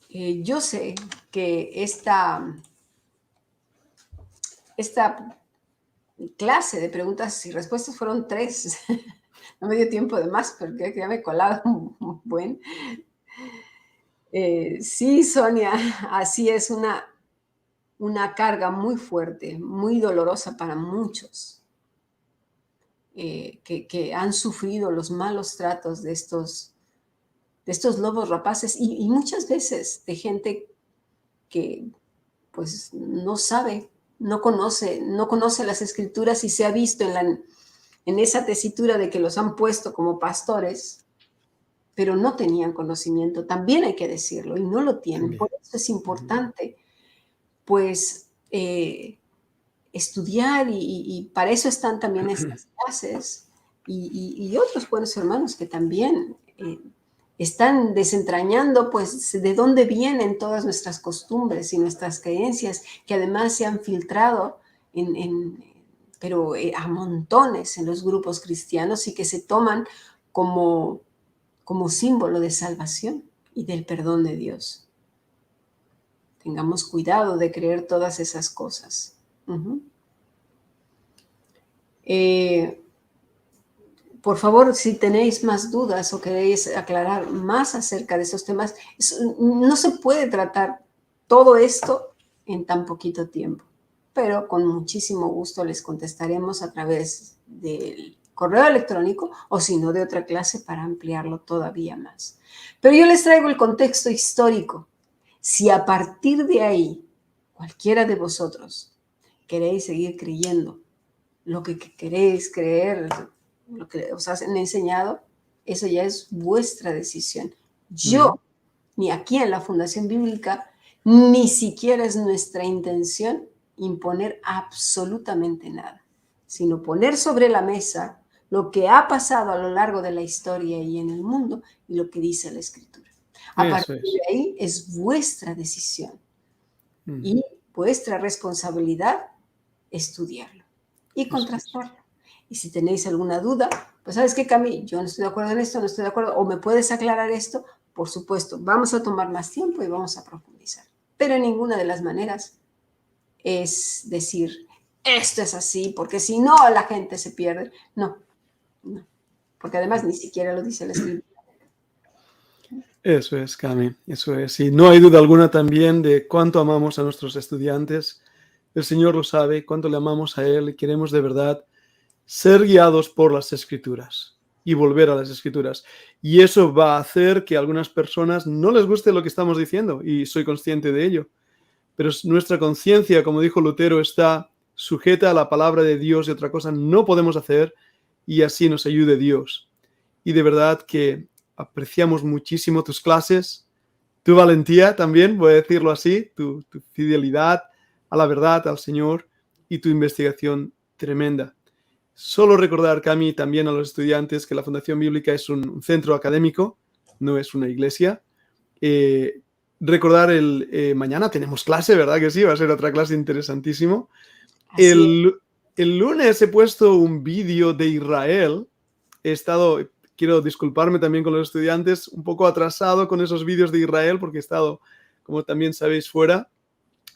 Yo sé que esta clase de preguntas y respuestas fueron 3. No me dio tiempo de más, porque ya me he colado un buen. Sí, Sonia, así es una carga muy fuerte, muy dolorosa para muchos que han sufrido los malos tratos de estos lobos rapaces y muchas veces de gente que pues no sabe, no conoce las escrituras y se ha visto en esa tesitura de que los han puesto como pastores, pero no tenían conocimiento, también hay que decirlo, y no lo tienen. Por eso es importante, pues, estudiar y para eso están también estas clases y otros buenos hermanos que también están desentrañando, pues, de dónde vienen todas nuestras costumbres y nuestras creencias, que además se han filtrado pero a montones en los grupos cristianos y que se toman como símbolo de salvación y del perdón de Dios. Tengamos cuidado de creer todas esas cosas. Por favor, si tenéis más dudas o queréis aclarar más acerca de esos temas, no se puede tratar todo esto en tan poquito tiempo, pero con muchísimo gusto les contestaremos a través del correo electrónico o si no de otra clase para ampliarlo todavía más. Pero yo les traigo el contexto histórico. Si a partir de ahí cualquiera de vosotros queréis seguir creyendo lo que queréis creer, lo que os han enseñado, eso ya es vuestra decisión. Yo, ni aquí en la Fundación Bíblica, ni siquiera es nuestra intención imponer absolutamente nada, sino poner sobre la mesa lo que ha pasado a lo largo de la historia y en el mundo y lo que dice la Escritura. A Eso partir es. de ahí es vuestra decisión Mm, y vuestra responsabilidad estudiarlo y Eso es. contrastarlo. Y si tenéis alguna duda, pues ¿sabes qué, Cami? Yo no estoy de acuerdo en esto, no estoy de acuerdo, o me puedes aclarar esto, por supuesto, vamos a tomar más tiempo y vamos a profundizar. Pero en ninguna de las maneras es decir, esto es así, porque si no la gente se pierde. No, no, porque además ni siquiera lo dice la escritura. Eso es, Cami, eso es. Y no hay duda alguna también de cuánto amamos a nuestros estudiantes. El Señor lo sabe, cuánto le amamos a Él y queremos de verdad ser guiados por las Escrituras y volver a las Escrituras. Y eso va a hacer que a algunas personas no les guste lo que estamos diciendo, y soy consciente de ello. Pero nuestra conciencia, como dijo Lutero, está sujeta a la palabra de Dios y otra cosa no podemos hacer, y así nos ayude Dios. Y de verdad que apreciamos muchísimo tus clases, tu valentía también, voy a decirlo así, tu fidelidad a la verdad, al Señor, y tu investigación tremenda. Solo recordar, Cami, también a los estudiantes que la Fundación Bíblica es un centro académico, no es una iglesia. Recordar mañana tenemos clase, ¿verdad que sí? Va a ser otra clase interesantísimo. Así es. El lunes he puesto un vídeo de Israel. Quiero disculparme también con los estudiantes, un poco atrasado con esos vídeos de Israel porque he estado, como también sabéis, fuera,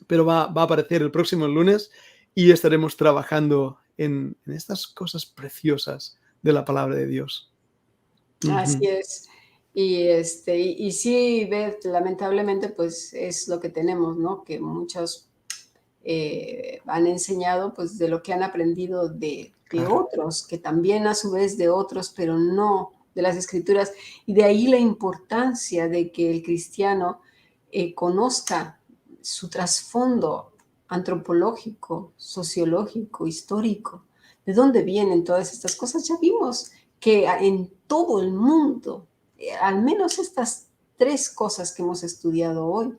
pero va a aparecer el próximo lunes y estaremos trabajando en estas cosas preciosas de la palabra de Dios. Así Ujú. es. Y sí, Beth, lamentablemente, pues es lo que tenemos, ¿no? Que muchos han enseñado pues de lo que han aprendido de Claro. otros, que también a su vez de otros, pero no de las escrituras. Y de ahí la importancia de que el cristiano conozca su trasfondo antropológico, sociológico, histórico, de dónde vienen todas estas cosas. Ya vimos que en todo el mundo, al menos estas tres cosas que hemos estudiado hoy,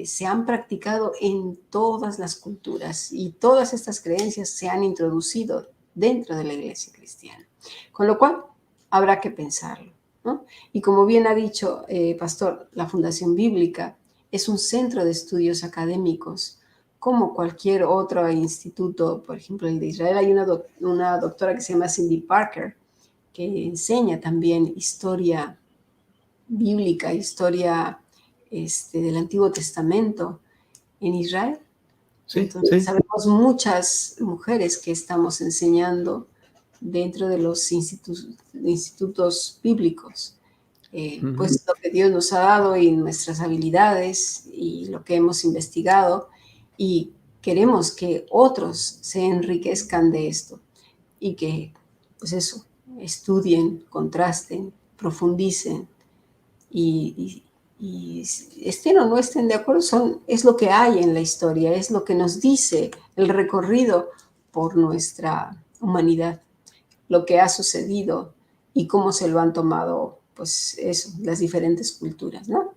se han practicado en todas las culturas y todas estas creencias se han introducido dentro de la iglesia cristiana. Con lo cual, habrá que pensarlo, ¿no? Y como bien ha dicho, Pastor, la Fundación Bíblica es un centro de estudios académicos, como cualquier otro instituto. Por ejemplo, el de Israel hay una doctora que se llama Cindy Parker, que enseña también historia bíblica, historia del Antiguo Testamento en Israel. Sí, Entonces, sí. sabemos muchas mujeres que estamos enseñando dentro de los institutos bíblicos, Ujú. pues lo que Dios nos ha dado y nuestras habilidades y lo que hemos investigado, y queremos que otros se enriquezcan de esto y que, pues eso, estudien, contrasten, profundicen y estén o no estén de acuerdo, es lo que hay en la historia, es lo que nos dice el recorrido por nuestra humanidad, lo que ha sucedido y cómo se lo han tomado, pues eso, las diferentes culturas, ¿no?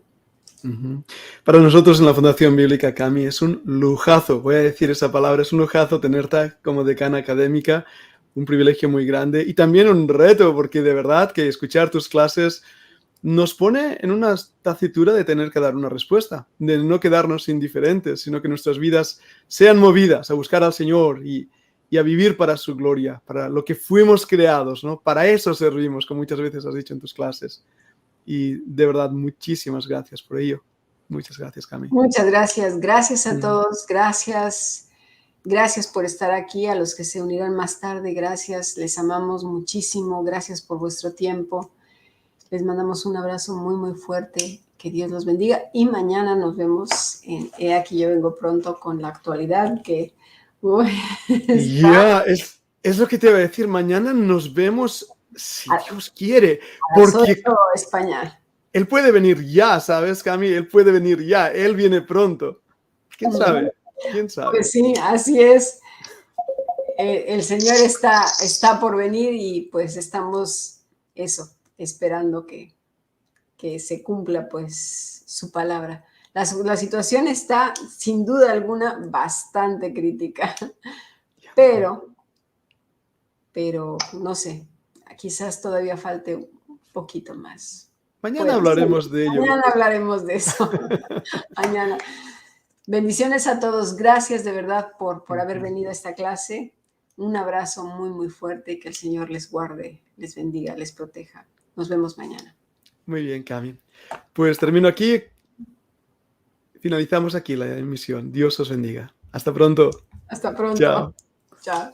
Ujú. Para nosotros en la Fundación Bíblica, Cami, es un lujazo, voy a decir esa palabra, es un lujazo tenerte como decana académica, un privilegio muy grande y también un reto, porque de verdad que escuchar tus clases nos pone en una tacitura de tener que dar una respuesta, de no quedarnos indiferentes, sino que nuestras vidas sean movidas a buscar al Señor y a vivir para su gloria, para lo que fuimos creados, ¿no? Para eso servimos, como muchas veces has dicho en tus clases. Y de verdad, muchísimas gracias por ello. Muchas gracias, Cami. Muchas gracias, gracias a Mm. todos, gracias, gracias por estar aquí, a los que se unirán más tarde, gracias, les amamos muchísimo, gracias por vuestro tiempo. Les mandamos un abrazo muy, muy fuerte. Que Dios los bendiga. Y mañana nos vemos en He aquí yo vengo pronto con la actualidad que está Ya, es lo que te iba a decir. Mañana nos vemos, si a Dios quiere, las porque 8 español. Él puede venir ya, ¿sabes, Cami? Él puede venir ya. Él viene pronto. ¿Quién sabe? ¿Quién sabe? Pues sí, así es. El Señor está por venir y pues estamos eso, esperando que se cumpla pues su palabra. La situación está sin duda alguna bastante crítica, pero no sé, quizás todavía falte un poquito más. Mañana hablaremos de ello. Mañana hablaremos de eso. Mañana. Bendiciones a todos. Gracias de verdad por haber venido a esta clase. Un abrazo muy, muy fuerte y que el Señor les guarde, les bendiga, les proteja. Nos vemos mañana. Muy bien, Cami. Pues termino aquí. Finalizamos aquí la emisión. Dios os bendiga. Hasta pronto. Hasta pronto. Chao. Chao.